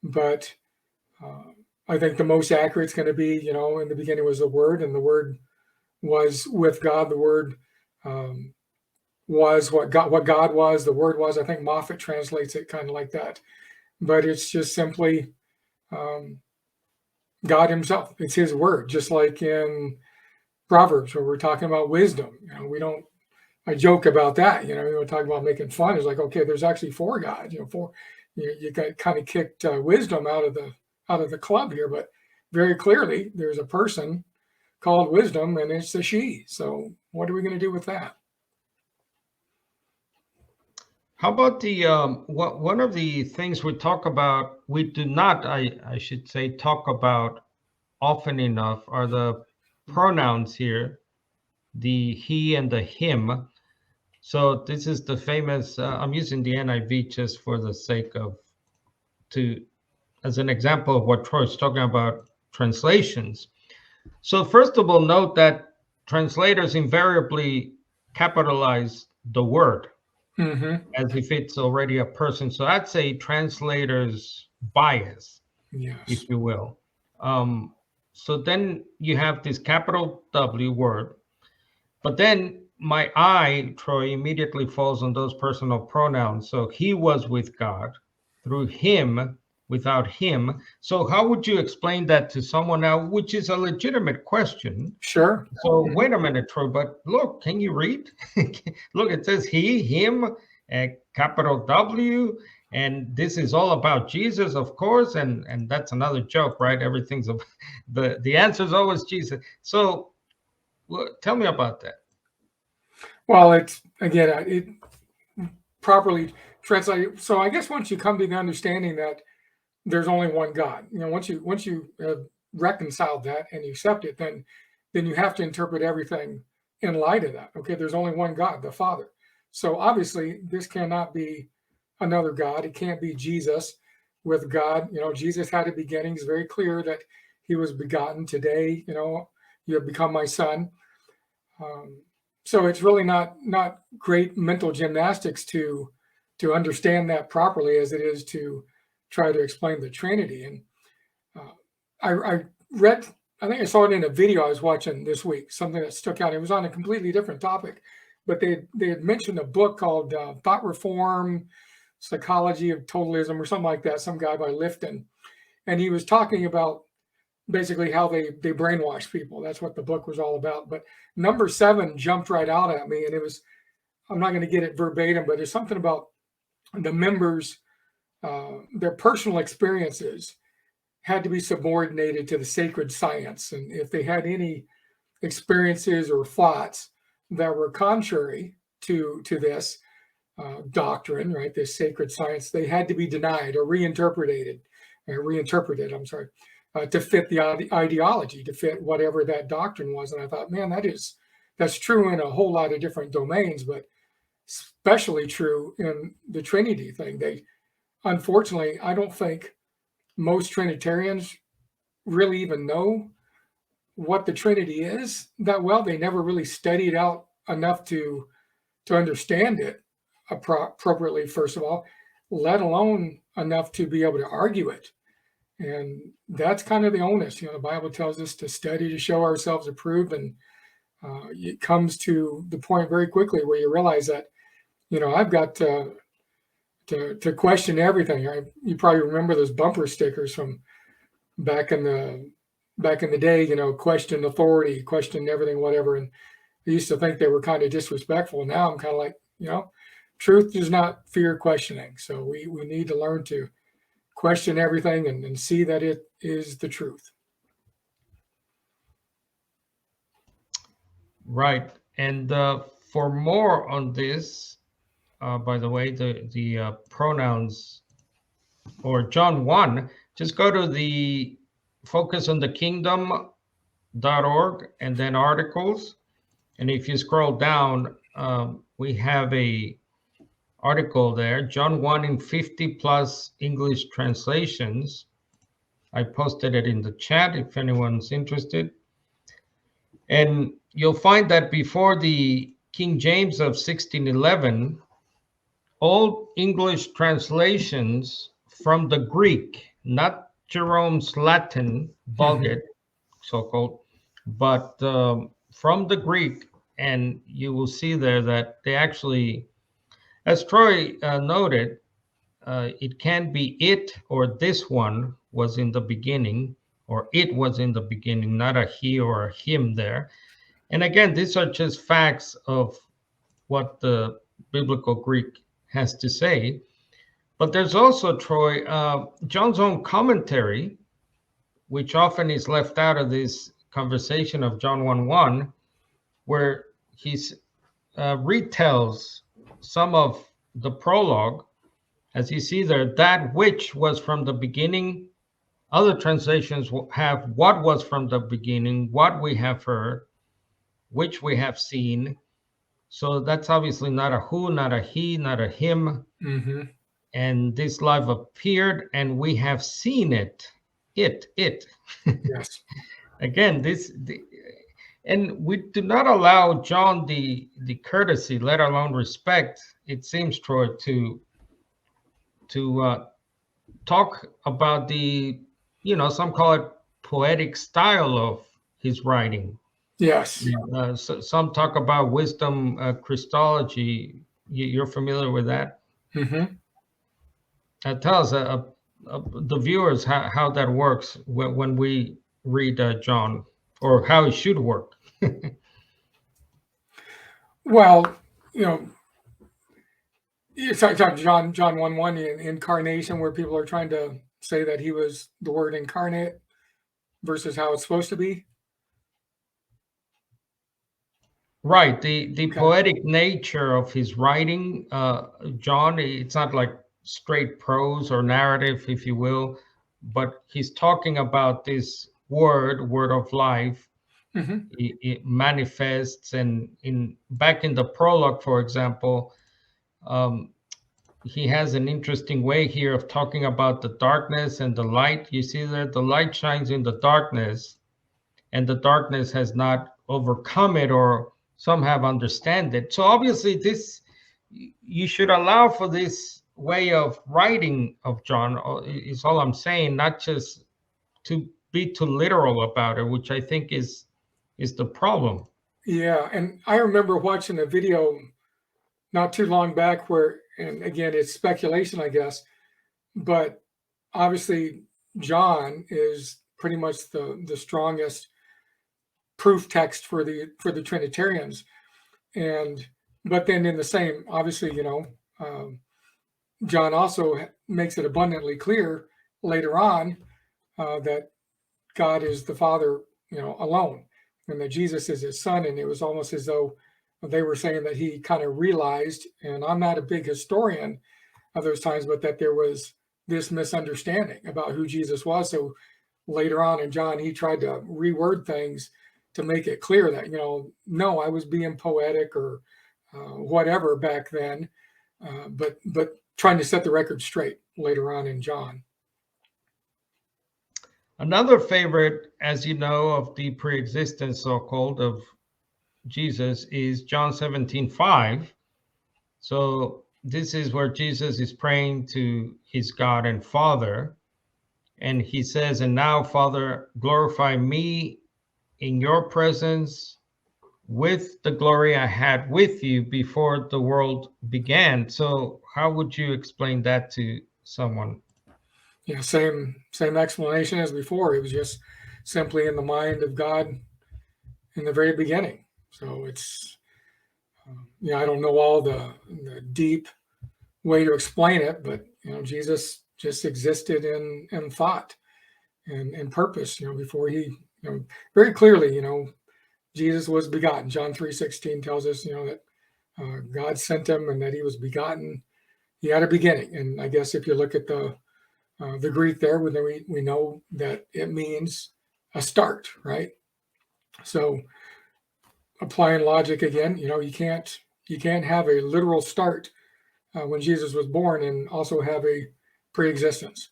but I think the most accurate is going to be, in the beginning was the Word, and the Word was with God. The Word was what God was. The Word was. I think Moffat translates it kind of like that, but it's just simply God Himself. It's His Word, just like in Proverbs where we're talking about wisdom. We don't. I joke about that. We talk about making fun. It's like, okay, there's actually four gods. You got kind of kicked wisdom out of the club here, but very clearly there's a person called wisdom, and it's a she. So what are we going to do with that? How about the one of the things we talk about, we do not, I should say, talk about often enough are the pronouns here, the he and the him. So this is the famous, I'm using the NIV just for the sake of, as an example of what Troy's talking about, translations. So first of all, note that translators invariably capitalize the word as if it's already a person. So that's a translator's bias, yes, if you will. So then you have this capital W word, but then my eye, Troy, immediately falls on those personal pronouns. So he was with God, through him, without him. So how would you explain that to someone now, which is a legitimate question? Sure. So wait a minute, Troy, but look, can you read? Look, it says he, him, capital W, and this is all about Jesus, of course, and that's another joke, right? Everything's the answer is always Jesus. So tell me about that. Well, it's again, it properly translated. So I guess once you come to the understanding that there's only one God, once you have reconciled that and you accept it, then you have to interpret everything in light of that. Okay, there's only one God, the Father. So obviously, this cannot be another God. It can't be Jesus with God. Jesus had a beginning. It's very clear that He was begotten. Today, you have become my son. So it's really not great mental gymnastics to understand that properly as it is to try to explain the Trinity. And I read, I think I saw it in a video I was watching this week, something that stuck out. It was on a completely different topic, but they had mentioned a book called Thought Reform, Psychology of Totalism, or something like that, some guy by Lifton. And he was talking about basically how they brainwash people. That's what the book was all about. But number 7 jumped right out at me, and it was, I'm not going to get it verbatim, but there's something about the members, their personal experiences had to be subordinated to the sacred science. And if they had any experiences or thoughts that were contrary to this doctrine, right, this sacred science, they had to be denied or reinterpreted, to fit the ideology, to fit whatever that doctrine was. And I thought, man, that's true in a whole lot of different domains, but especially true in the Trinity thing. Unfortunately, I don't think most Trinitarians really even know what the Trinity is that well. They never really studied out enough to understand it appropriately, first of all, let alone enough to be able to argue it. And that's kind of the onus. The Bible tells us to study to show ourselves approved, and it comes to the point very quickly where you realize that, I've got to question everything. You probably remember those bumper stickers from back in the day. Question authority, question everything, whatever. And I used to think they were kind of disrespectful. Now I'm kind of like, truth does not fear questioning. So we need to learn to question everything and see that it is the truth. Right. And for more on this, by the way, the pronouns, or John 1, just go to the Focus on the Kingdom.org and then articles. And if you scroll down, we have a article there, John 1 in 50 plus English translations. I posted it in the chat if anyone's interested. And you'll find that before the King James of 1611, all English translations from the Greek, not Jerome's Latin Vulgate, so-called, but from the Greek, and you will see there that they actually, as Troy noted, it can be it or this one was in the beginning, or it was in the beginning, not a he or a him there. And again, these are just facts of what the biblical Greek has to say. But there's also, Troy, John's own commentary, which often is left out of this conversation of John 1:1, where he retells some of the prologue, as you see there, that which was from the beginning. Other translations have what was from the beginning, what we have heard, which we have seen. So that's obviously not a who, not a he, not a him. Mm-hmm. And this life appeared, and we have seen it. It. Yes. Again, and we do not allow John the courtesy, let alone respect, it seems, Troy, to talk about the, some call it poetic style of his writing. Yes. So some talk about wisdom, Christology. You're familiar with that? Mm-hmm. Tell us, the viewers, how that works when we read John, or how it should work. Well, it's like John 1:1 in incarnation, where people are trying to say that he was the Word incarnate versus how it's supposed to be. Right. The Okay. poetic nature of his writing, John, it's not like straight prose or narrative, if you will, but he's talking about this word of life. Mm-hmm. It manifests, and back in the prologue, for example, he has an interesting way here of talking about the darkness and the light. You see that the light shines in the darkness, and the darkness has not overcome it, or some have understand it. So obviously this, you should allow for this way of writing of John, is all I'm saying, not just to be too literal about it, which I think is the problem. Yeah, and I remember watching a video not too long back where, and again, it's speculation, I guess, but obviously John is pretty much the strongest proof text for the Trinitarians, and but then in the same, obviously, John also makes it abundantly clear later on that God is the Father, alone, and that Jesus is his Son, and it was almost as though they were saying that he kind of realized, and I'm not a big historian of those times, but that there was this misunderstanding about who Jesus was. So later on in John, he tried to reword things to make it clear that, no, I was being poetic or whatever back then, but trying to set the record straight later on in John. Another favorite, as you know, of the preexistence, so-called, of Jesus is John 17:5. So this is where Jesus is praying to his God and Father. And he says, "And now, Father, glorify me in your presence with the glory I had with you before the world began." So how would you explain that to someone? Yeah, same explanation as before. It was just simply in the mind of God in the very beginning. So it's, I don't know all the deep way to explain it, but Jesus just existed in thought and purpose. Before he, very clearly, Jesus was begotten. John 3:16 tells us, that God sent him and that he was begotten. He had a beginning, and I guess if you look at the Greek there, we know that it means a start, right? So applying logic again, you can't have a literal start when Jesus was born and also have a preexistence.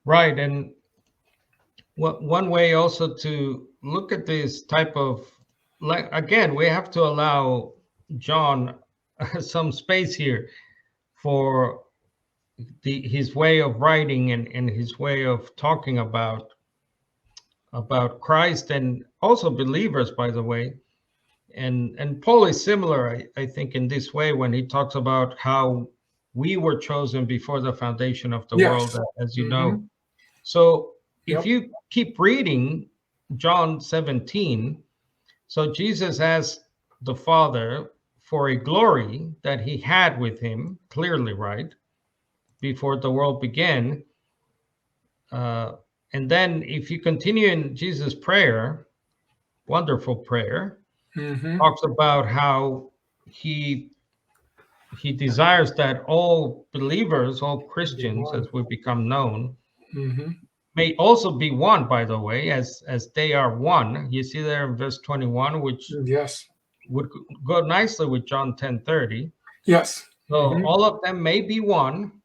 Right. And one way also to look at this type of, like, again, we have to allow John some space here for his way of writing and his way of talking about Christ and also believers, by the way. And Paul is similar, I think, in this way when he talks about how we were chosen before the foundation of the world, Yes. as you Mm-hmm. know. So if Yep. you keep reading John 17, so Jesus asked the Father for a glory that he had with him, clearly, right, before the world began. And then if you continue in Jesus' prayer, wonderful prayer, Mm-hmm. talks about how he desires that all believers, all Be Christians, one. as we become known, Mm-hmm. may also be one, by the way, as they are one. You see there in verse 21, which Yes. would go nicely with John 10:30. Yes. So Mm-hmm. all of them may be one,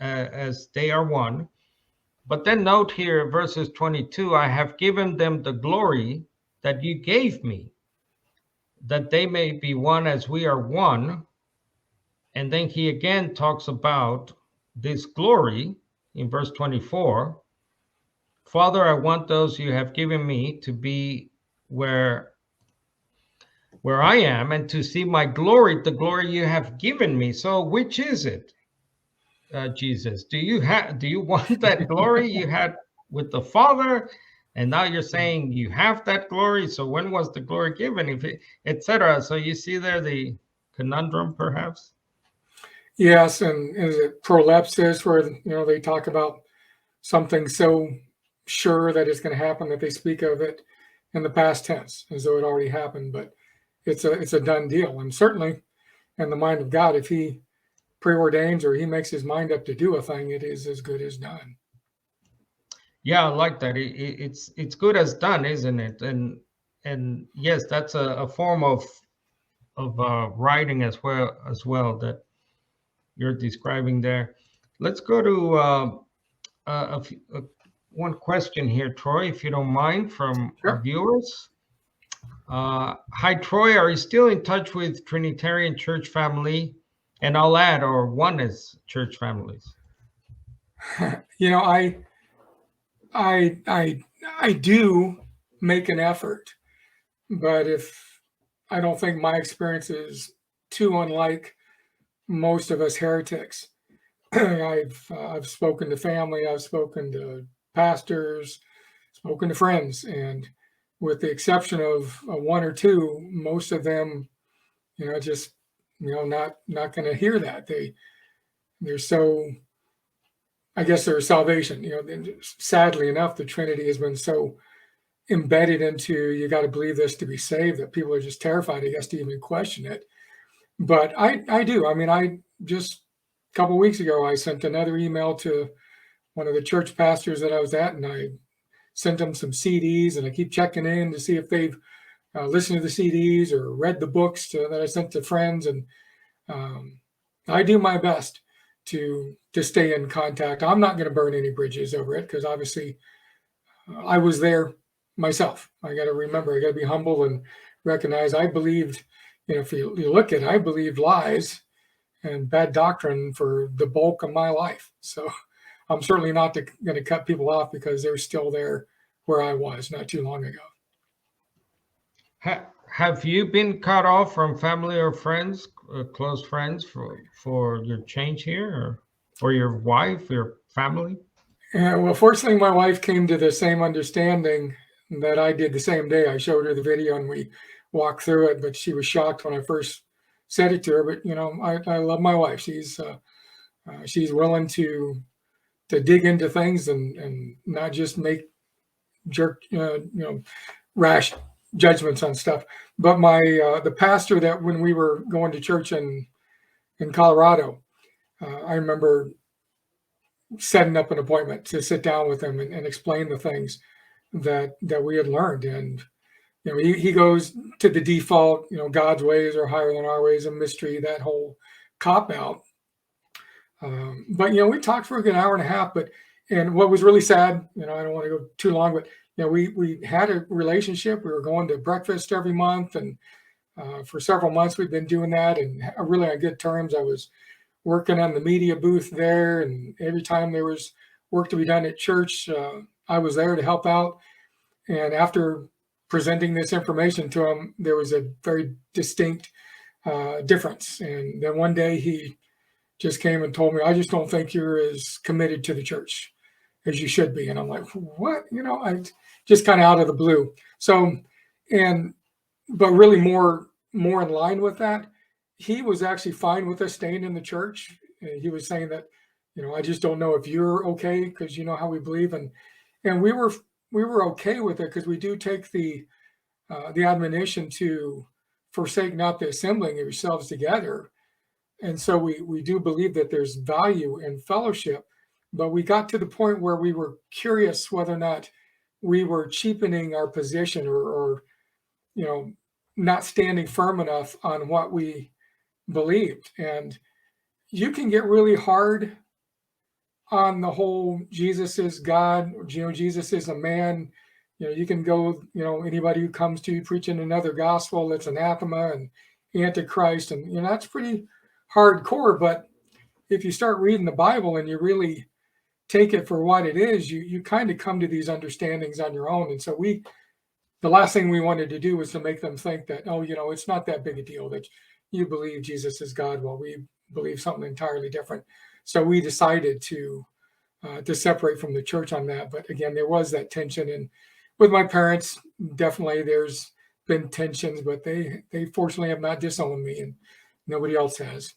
as they are one. But then note here, verses 22, I have given them the glory that you gave me, that they may be one as we are one. And then he again talks about this glory in verse 24. Father, I want those you have given me to be where I am, and to see my glory, the glory you have given me. So which is it, Jesus? Do you want that glory you had with the Father? And now you're saying you have that glory. So when was the glory given? If it, etc. So you see there the conundrum, perhaps. Yes, and is it prolepsis where they talk about something so sure that it's going to happen that they speak of it in the past tense as though it already happened, but it's a done deal. And certainly in the mind of God, if he preordains or he makes his mind up to do a thing, it is as good as done. Yeah, I like that. It's good as done, isn't it? And yes, that's a form of writing as well that you're describing there. Let's go to one question here, Troy, if you don't mind, from our Sure. viewers. Hi, Troy. Are you still in touch with Trinitarian church family? And I'll add, or Oneness church families. You know, I do make an effort, but if I don't think my experience is too unlike most of us heretics. I've spoken to family, I've spoken to pastors, spoken to friends, and with the exception of one or two, most of them, just not going to hear that. They're so, I guess, their salvation. Sadly enough, the Trinity has been so embedded into you got to believe this to be saved that people are just terrified, I guess, to even question it. But I do. I mean, I just a couple of weeks ago I sent another email to one of the church pastors that I was at, and I sent them some CDs, and I keep checking in to see if they've listened to the CDs or read the books that I sent to friends, and um, I do my best to stay in contact. I'm not going to burn any bridges over it because obviously I was there myself. I got to remember, I got to be humble and recognize I believed. If you look at it, I believed lies and bad doctrine for the bulk of my life. So I'm certainly not going to cut people off because they're still there where I was not too long ago. Have you been cut off from family or friends, close friends, for your change here, or your wife, your family? Well, fortunately, my wife came to the same understanding that I did the same day. I showed her the video and we walked through it, but she was shocked when I first said it to her. But I love my wife. She's willing to dig into things and not just make jerk rash judgments on stuff. But my the pastor that when we were going to church in Colorado, I remember setting up an appointment to sit down with him and explain the things that we had learned. And he goes to the default, God's ways are higher than our ways, a mystery, that whole cop out. But we talked for like an hour and a half, but And what was really sad, I don't want to go too long, but we had a relationship. We were going to breakfast every month, and for several months we've been doing that, and really on good terms. I was working on the media booth there, and every time there was work to be done at church, I was there to help out. And after presenting this information to him, there was a very distinct difference. And then one day he just came and told me, "I just don't think you're as committed to the church as you should be." And I'm like, "What?" I just kind of out of the blue. So, but really more in line with that, he was actually fine with us staying in the church. And he was saying that, "I just don't know if you're okay, because you know how we believe." And we were okay with it, because we do take the admonition to forsake not the assembling of yourselves together. And so we do believe that there's value in fellowship. But we got to the point where we were curious whether or not we were cheapening our position, or not standing firm enough on what we believed. And you can get really hard on the whole Jesus is God, Jesus is a man. You can go, anybody who comes to you preaching another gospel, that's anathema and antichrist, and that's pretty hardcore. But if you start reading the Bible and you really take it for what it is, you kind of come to these understandings on your own. And so the last thing we wanted to do was to make them think that, oh, it's not that big a deal that you believe Jesus is God while we believe something entirely different. So we decided to separate from the church on that. But again, there was that tension, and with my parents, definitely there's been tensions, but they fortunately have not disowned me, and nobody else has.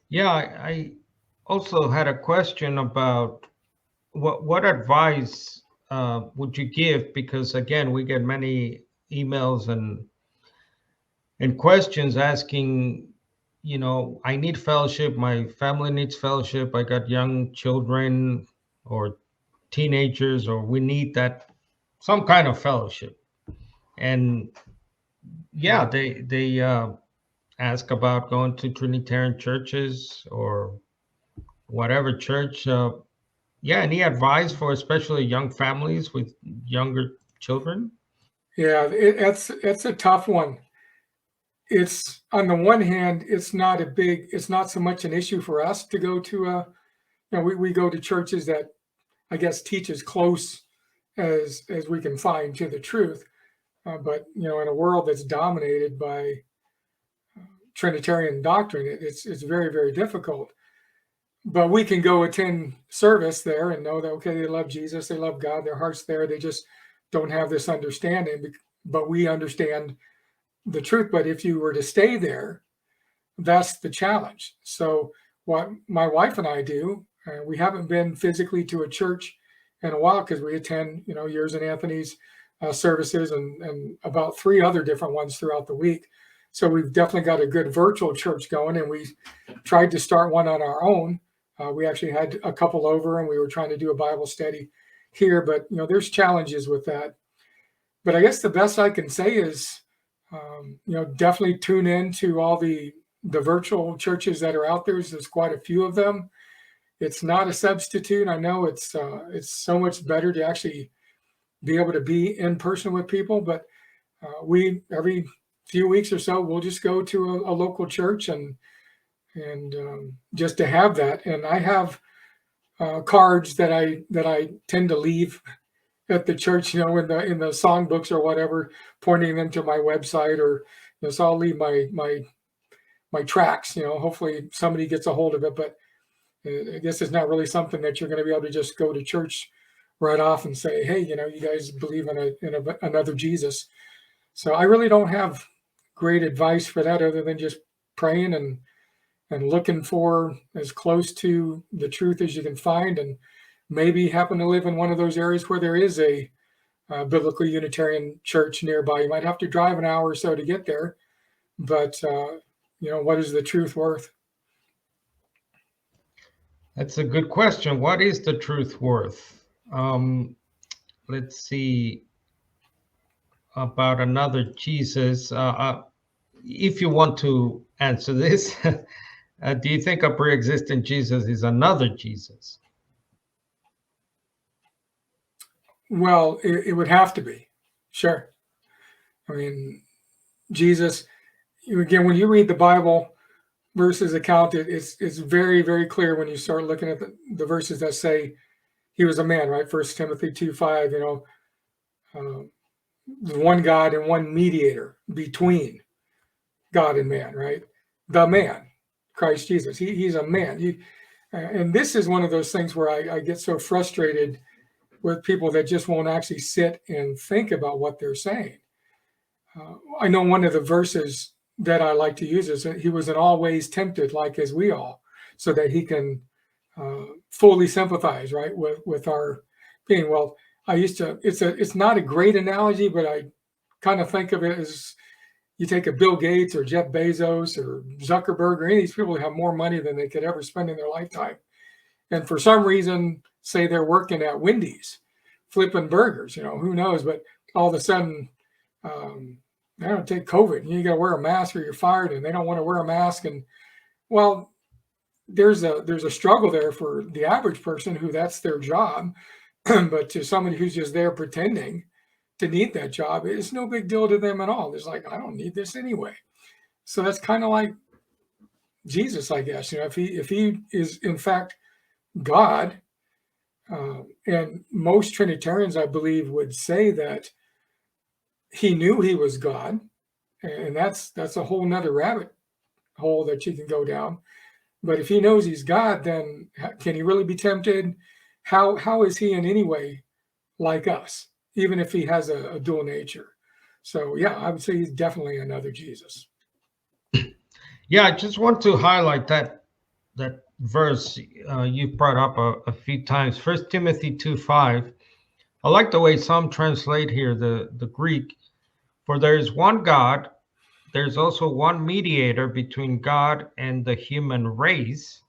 Yeah, I also had a question about what advice would you give? Because again, we get many emails and questions asking, I need fellowship, my family needs fellowship, I got young children or teenagers, or we need that, some kind of fellowship. And yeah, they ask about going to Trinitarian churches or whatever church. Yeah, any advice for especially young families with younger children? Yeah, it's a tough one. It's, on the one hand, it's not so much an issue for us to go to we go to churches that I guess teach as close as we can find to the truth. But in a world that's dominated by Trinitarian doctrine, it's very, very difficult. But we can go attend service there and know that, okay, they love Jesus, they love God, their heart's there. They just don't have this understanding, but we understand the truth. But if you were to stay there, that's the challenge. So what my wife and I do, we haven't been physically to a church in a while, because we attend, yours and Anthony's services, and about 3 other different ones throughout the week. So we've definitely got a good virtual church going, and we tried to start one on our own. We actually had a couple over, and we were trying to do a Bible study here, but there's challenges with that. But I guess the best I can say is, definitely tune in to all the virtual churches that are out there. There's quite a few of them. It's not a substitute. I know it's so much better to actually be able to be in person with people, but we, every few weeks or so, we'll just go to a local church and just to have that. And I have cards that I tend to leave at the church, in the songbooks or whatever, pointing them to my website, or so I'll leave my tracks. Hopefully somebody gets a hold of it, but I guess it's not really something that you're going to be able to just go to church right off and say, hey, you guys believe in another Jesus. So I really don't have great advice for that, other than just praying and looking for as close to the truth as you can find, and maybe happen to live in one of those areas where there is a biblical Unitarian church nearby. You might have to drive an hour or so to get there, but what is the truth worth? That's a good question. What is the truth worth? Let's see about another Jesus. If you want to answer this, do you think a pre-existent Jesus is another Jesus? Well, it would have to be. Sure. I mean, Jesus, again, when you read the Bible versus account, it's very, very clear when you start looking at the verses that say he was a man, right? 1 Timothy 2:5, one God and one mediator between God and man, right? The man, Christ Jesus. He's a man. And this is one of those things where I get so frustrated with people that just won't actually sit and think about what they're saying. I know one of the verses that I like to use is that he was in all ways tempted, like as we all, so that he can fully sympathize, right, with our being. Well, it's not a great analogy, but I kind of think of it as you take a Bill Gates or Jeff Bezos or Zuckerberg or any of these people who have more money than they could ever spend in their lifetime. And for some reason, say they're working at Wendy's, flipping burgers, who knows? But all of a sudden, they don't take COVID. You got to wear a mask or you're fired, and they don't want to wear a mask. And well, there's a struggle there for the average person who that's their job. But to somebody who's just there pretending to need that job, it's no big deal to them at all. It's like, I don't need this anyway. So that's kind of like Jesus, I guess. If he is in fact God, and most Trinitarians, I believe, would say that he knew he was God, and that's a whole nother rabbit hole that you can go down. But if he knows he's God, then can he really be tempted? How is he in any way like us, even if he has a dual nature? So yeah, I would say he's definitely another Jesus. Yeah, I just want to highlight that verse you brought up a few times. 1 Timothy 2:5. I like the way some translate here the Greek. For there is one God, there's also one mediator between God and the human race,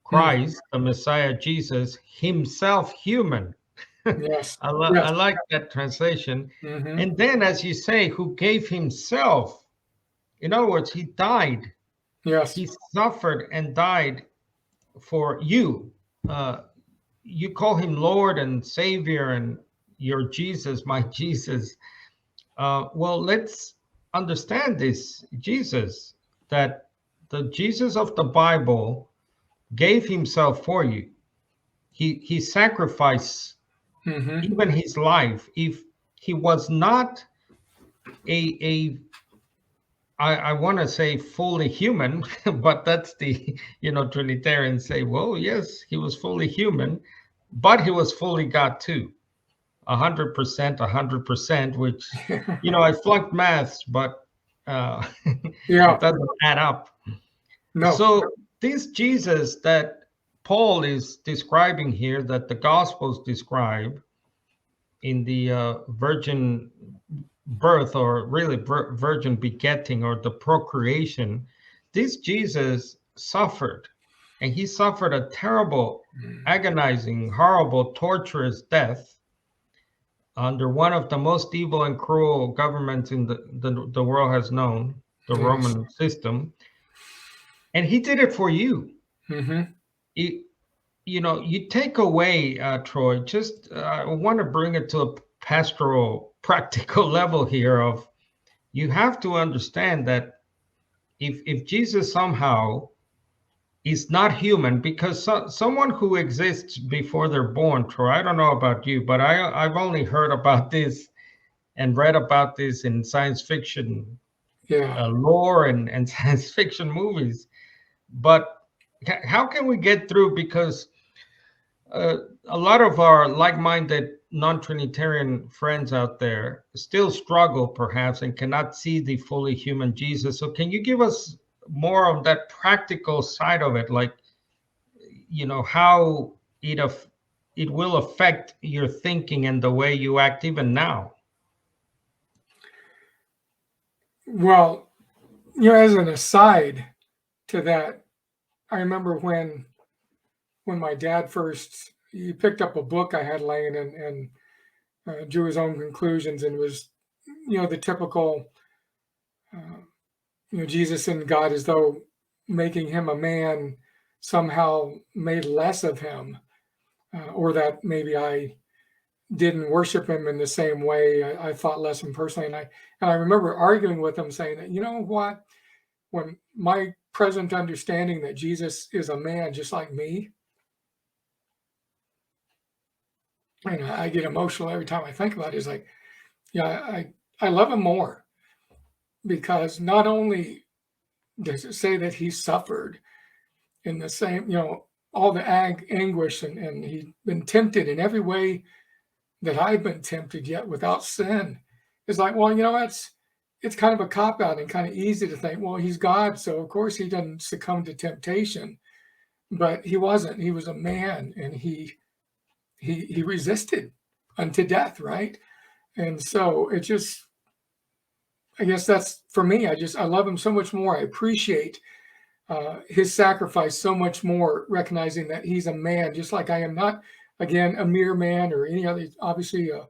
Christ, the Messiah Jesus, himself human. Yes. I Yes. like that translation. Mm-hmm. And then, as you say, who gave himself, in other words, he died. Yes. He suffered and died for you. You call him Lord and Savior and your Jesus, my Jesus. Well, let's understand this Jesus, that the Jesus of the Bible gave himself for you. He sacrificed even his life. If he was not I want to say fully human, but that's the, Trinitarians say, well, yes, he was fully human, but he was fully God too. 100%, 100%, which, I flunked maths, but Yeah. it doesn't add up. No. So this Jesus that Paul is describing here, that the Gospels describe in the virgin birth, or really virgin begetting, or the procreation, this Jesus suffered, and he suffered a terrible, agonizing, horrible, torturous death under one of the most evil and cruel governments in the world has known, the Yes. Roman system. And he did it for you. You take away, Troy, just I want to bring it to a pastoral, practical level here of, you have to understand that if Jesus somehow is not human, because someone who exists before they're born, Troy, I don't know about you, but I've only heard about this and read about this in science fiction lore and science fiction movies. But how can we get through? Because a lot of our like-minded non-Trinitarian friends out there still struggle, perhaps, and cannot see the fully human Jesus. So can you give us more of that practical side of it, like, how it will affect your thinking and the way you act even now? Well, as an aside to that, I remember when my dad he picked up a book I had laying and drew his own conclusions, and was, the typical, Jesus and God as though making him a man somehow made less of him, or that maybe I didn't worship him in the same way. I thought less him personally, and I remember arguing with him, saying that, you know what, when my present understanding that Jesus is a man just like me, and I get emotional every time I think about it. It's like, yeah, I love him more, because not only does it say that he suffered in the same, all the anguish, and he'd been tempted in every way that I've been tempted, yet without sin. It's like, well, it's kind of a cop out and kind of easy to think, well, he's God, so of course he doesn't succumb to temptation. But he wasn't. He was a man, and he resisted unto death, right? And so it just, I guess that's for me. I love him so much more. I appreciate his sacrifice so much more, recognizing that he's a man, just like I am, not, again, a mere man or any other, obviously a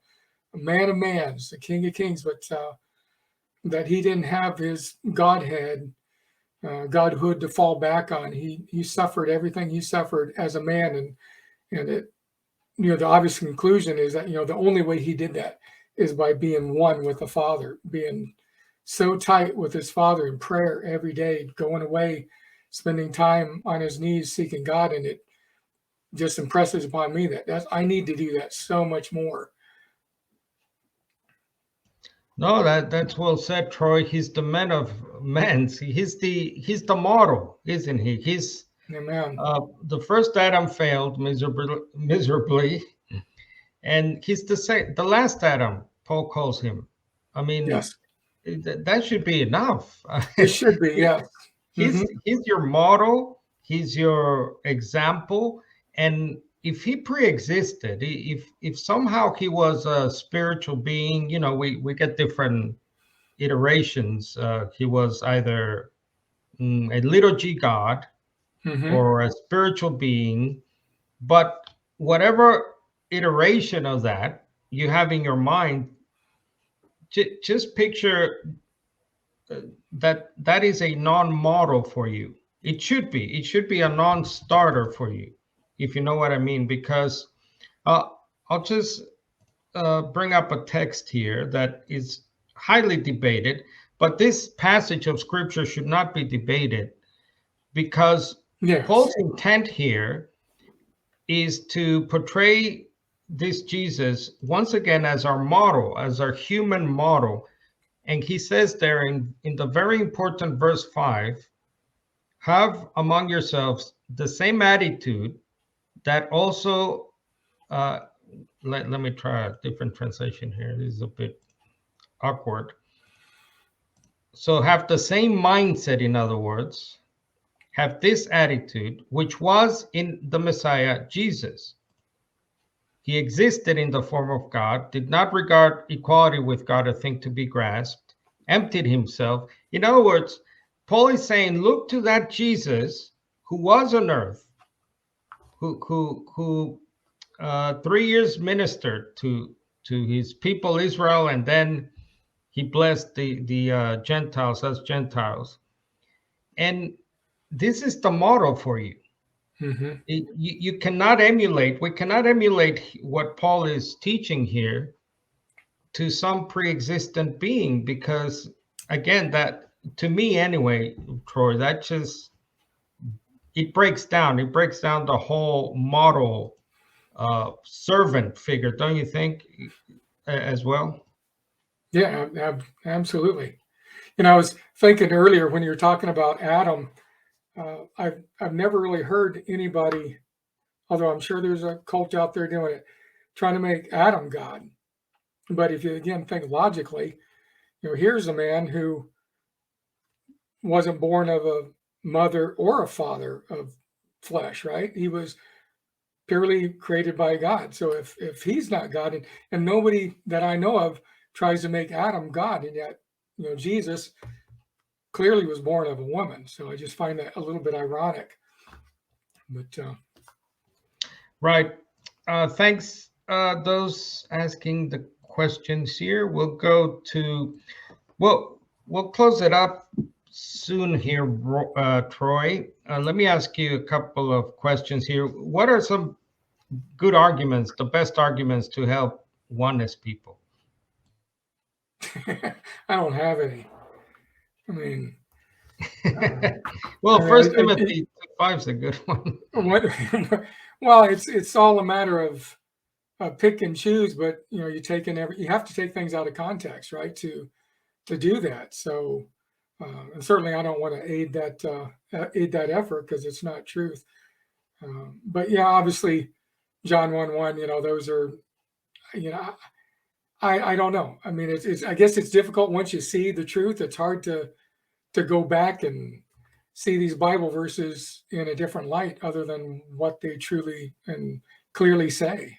man of mans, the King of Kings, but that he didn't have his Godhead, Godhood to fall back on. He suffered everything he suffered as a man, and it, the obvious conclusion is that, the only way he did that is by being one with the Father, being so tight with his Father in prayer every day, going away, spending time on his knees seeking God. And it just impresses upon me that I need to do that so much more. No, that's well said, Troy. He's the man of men. He's the model, isn't he? He's Amen. The first Adam failed miserably, and he's the last Adam, Paul calls him. I mean, yes, that should be enough. It should be, yes. He's your model. He's your example. And if he pre-existed, if somehow he was a spiritual being, we get different iterations. He was either a little g God or a spiritual being, but whatever iteration of that you have in your mind, just picture that is a non-model for you. It should be a non-starter for you, if you know what I mean, because I'll just bring up a text here that is highly debated, but this passage of scripture should not be debated, because Paul's intent here is to portray this Jesus once again as our model, as our human model. And he says there in the very important verse 5, have among yourselves the same attitude that also, let me try a different translation here. This is a bit awkward. So have the same mindset, in other words, have this attitude, which was in the Messiah, Jesus. He existed in the form of God, did not regard equality with God a thing to be grasped, emptied himself. In other words, Paul is saying, look to that Jesus who was on earth, who 3 years ministered to his people Israel, and then he blessed the Gentiles as Gentiles. And this is the model for you. You cannot emulate, we cannot emulate what Paul is teaching here to some pre-existent being, because again, that, to me anyway, Troy, that just, it breaks down the whole model servant figure, don't you think, as well? Yeah, absolutely. I was thinking earlier when you were talking about Adam, I've never really heard anybody, although I'm sure there's a cult out there doing it, trying to make Adam God. But if you again think logically, here's a man who wasn't born of a mother or a father of flesh, right? He was purely created by God. So if he's not God, and nobody that I know of tries to make Adam God, and yet Jesus clearly was born of a woman. So I just find that a little bit ironic. But right. Thanks, those asking the questions here. We'll go to, we'll close it up soon here, Troy. Let me ask you a couple of questions here. What are some good arguments, the best arguments to help oneness people? I don't have any. I mean, well, I First mean, Timothy 2:5 is a good one. what, well, it's all a matter of pick and choose, but you have to take things out of context, right? To do that. So, and certainly I don't want to aid that effort because it's not truth. But yeah, obviously, John 1:1, those are, you know, I don't know. I mean, I guess it's difficult once you see the truth. It's hard to go back and see these Bible verses in a different light other than what they truly and clearly say.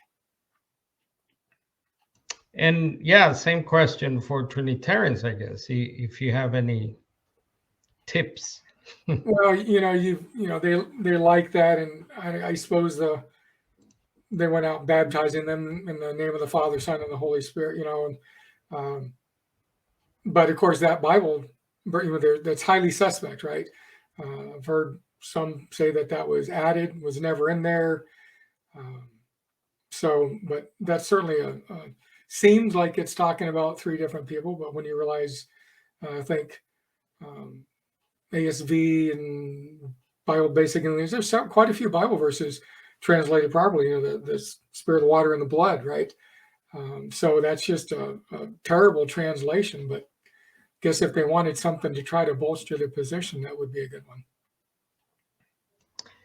And yeah, same question for Trinitarians, I guess. If you have any tips. Well, they like that, and I suppose they went out baptizing them in the name of the Father, Son, and the Holy Spirit. But of course that Bible, that's highly suspect, right? I've heard some say that was added, was never in there. But that certainly seems like it's talking about three different people. But when you realize, I think ASV and Bible Basic English, there's quite a few Bible verses translated properly. The Spirit, the water, and the blood, right? So that's just a terrible translation. But I guess if they wanted something to try to bolster their position, that would be a good one.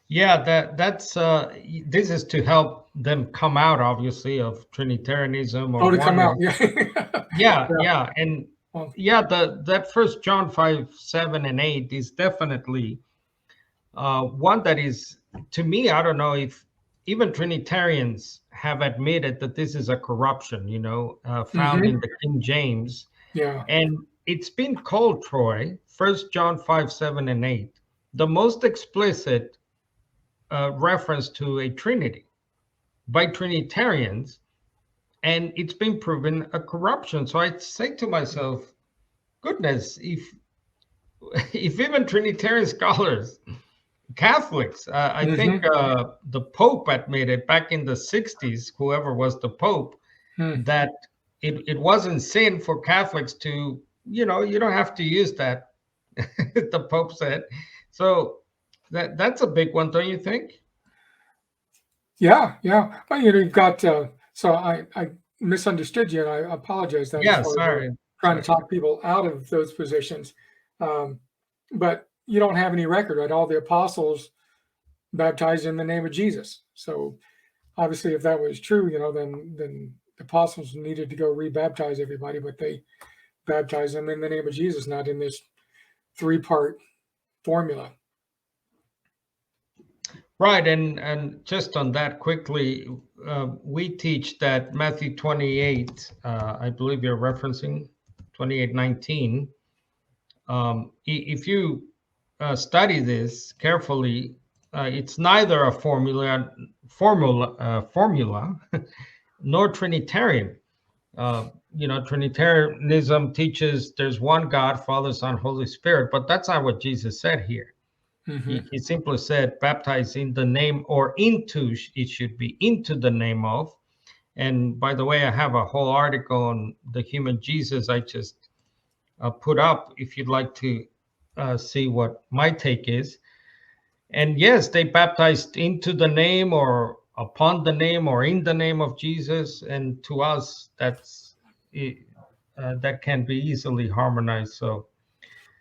Yeah, that's this is to help them come out, obviously, of Trinitarianism or to come out, yeah, and that First John 5:7-8 is definitely one that is, to me, I don't know if even Trinitarians have admitted that this is a corruption, found in the King James. Yeah, and it's been called, Troy, First John 5:7-8, the most explicit reference to a Trinity by Trinitarians, and it's been proven a corruption. So I say to myself, goodness, if even Trinitarian scholars, Catholics, I think the Pope admitted back in the 60s, whoever was the Pope, that it wasn't sin for Catholics to, you don't have to use that, the Pope said. So that's a big one, don't you think? Yeah. Well, you've got, so I misunderstood you, and I apologize that Yeah, as far sorry. as trying to talk people out of those positions. But you don't have any record, right? All the apostles baptized in the name of Jesus. So obviously, if that was true, then the apostles needed to go rebaptize everybody, but they baptized them in the name of Jesus, not in this 3-part formula. Right, and just on that quickly, we teach that Matthew 28, I believe you're referencing 28:19. If you study this carefully, it's neither a formula nor Trinitarian. Trinitarianism teaches there's one God, Father, Son, Holy Spirit, but that's not what Jesus said here. He simply said, baptize in the name, or into, it should be into the name of. And by the way, I have a whole article on the human Jesus I just put up if you'd like to see what my take is. And yes, they baptized into the name or upon the name or in the name of Jesus. And to us, that can be easily harmonized. So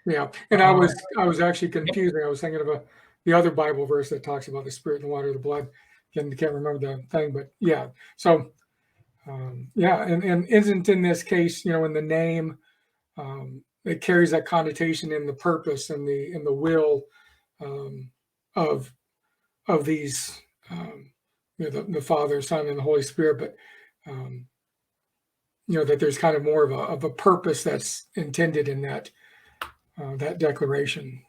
yeah, and I was actually confusing. I was thinking of the other Bible verse that talks about the Spirit, the water, the blood. Can't remember the thing, but yeah. So and isn't in this case, in the name, it carries that connotation in the purpose and the will of these, the Father, Son, and the Holy Spirit, but that there's kind of more of a purpose that's intended in that declaration.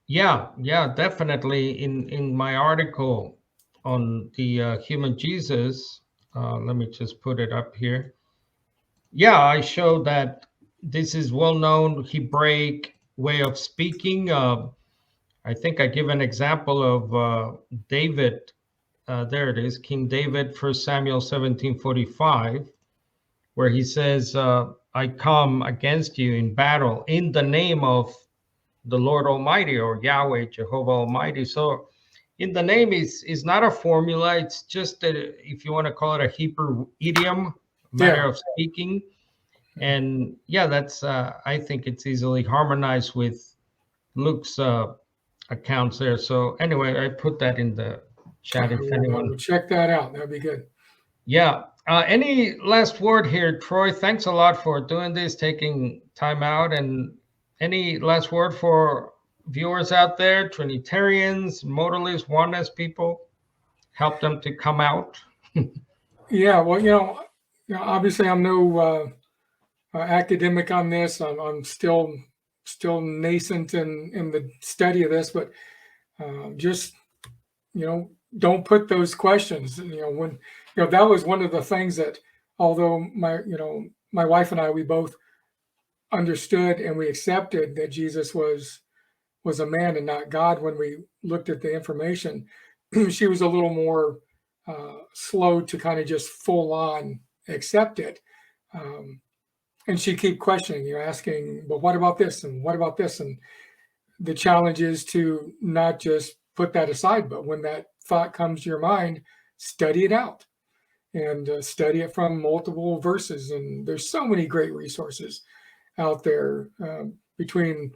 Yeah, definitely. In my article on the human Jesus, let me just put it up here. Yeah, I show that this is well-known Hebraic way of speaking. I think I give an example of David there it is, King David, 1 Samuel 17:45, where he says, I come against you in battle in the name of the Lord Almighty, or Yahweh, Jehovah Almighty. So in the name is not a formula. It's just if you want to call it a Hebrew idiom, manner of speaking. And yeah, that's I think it's easily harmonized with Luke's accounts there. So anyway, I put that in the chat if anyone. Check that out. That'd be good. Yeah. Any last word here, Troy? Thanks a lot for doing this, taking time out. And any last word for viewers out there, Trinitarians, modalists, oneness people? Help them to come out. Yeah. Well, obviously I'm no academic on this. I'm still nascent in the study of this, but just don't put those questions. When that was one of the things that, although my wife and I, we both understood and we accepted that Jesus was a man and not God. When we looked at the information, she was a little more slow to kind of just full on accept it. And she keep questioning, asking, well, what about this? And what about this? And the challenge is to not just put that aside, but when that thought comes to your mind, study it out and study it from multiple verses. And there's so many great resources out there between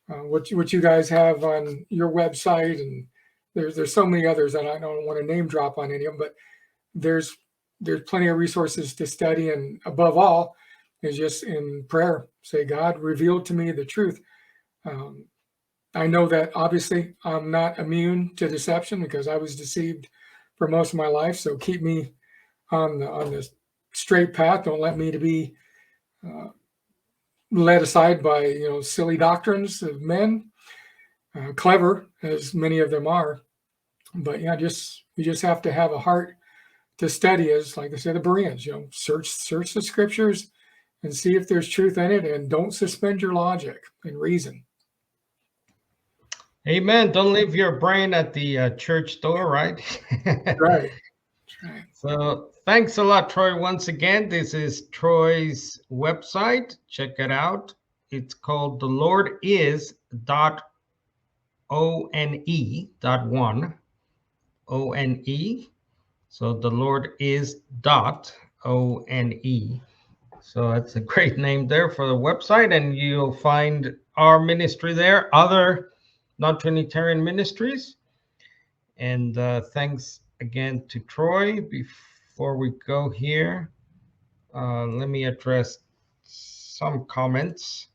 what you guys have on your website, and there's so many others that I don't want to name drop on any of them, but there's plenty of resources to study. And above all is just in prayer, say, God, reveal to me the truth. I know that obviously I'm not immune to deception because I was deceived for most of my life. So keep me on the straight path. Don't let me to be led aside by silly doctrines of men, clever as many of them are. But yeah, you just have to have a heart to study, as like I said, the Bereans. Search the scriptures and see if there's truth in it, and don't suspend your logic and reason. Amen. Don't leave your brain at the church door, right? Right. So thanks a lot, Troy. Once again, this is Troy's website. Check it out. It's called TheLORDis.One. O-N-E. So TheLORDis.One. So that's a great name there for the website. And you'll find our ministry there, other non-Trinitarian ministries. And thanks again to Troy. Before we go here, let me address some comments.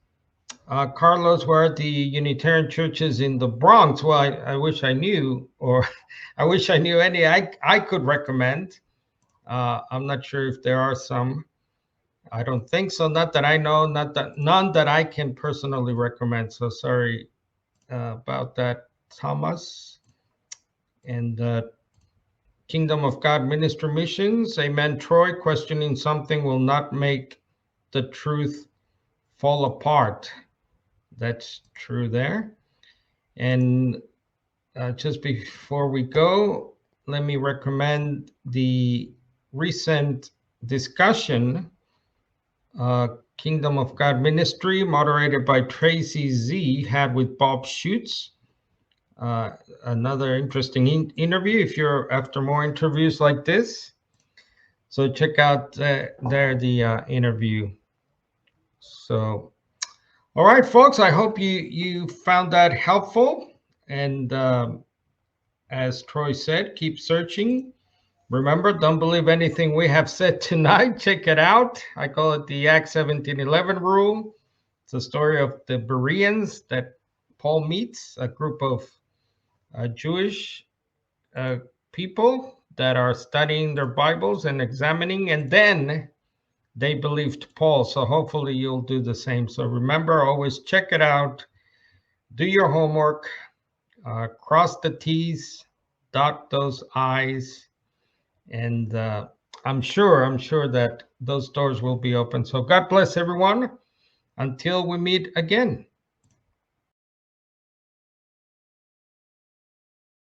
Carlos, where are the Unitarian churches in the Bronx? Well, I wish I knew, or I wish I knew any I could recommend. I'm not sure if there are some. I don't think so. Not that I know, none that I can personally recommend. So sorry about that, Thomas. And Kingdom of God Minister Missions. Amen. Troy, questioning something will not make the truth fall apart. That's true there. And just before we go, let me recommend the recent discussion, Kingdom of God Ministry, moderated by Tracy Z, had with Bob Schutz. Another interesting interview if you're after more interviews like this. So check out the interview. So, all right, folks, I hope you found that helpful. And as Troy said, keep searching. Remember, don't believe anything we have said tonight. Check it out. I call it the Acts 17:11 rule. It's a story of the Bereans that Paul meets, a group of Jewish people that are studying their Bibles and examining, and then they believed Paul. So hopefully you'll do the same. So remember, always check it out. Do your homework. Cross the T's, dot those I's, and I'm sure that those doors will be open. So God bless everyone. Until we meet again.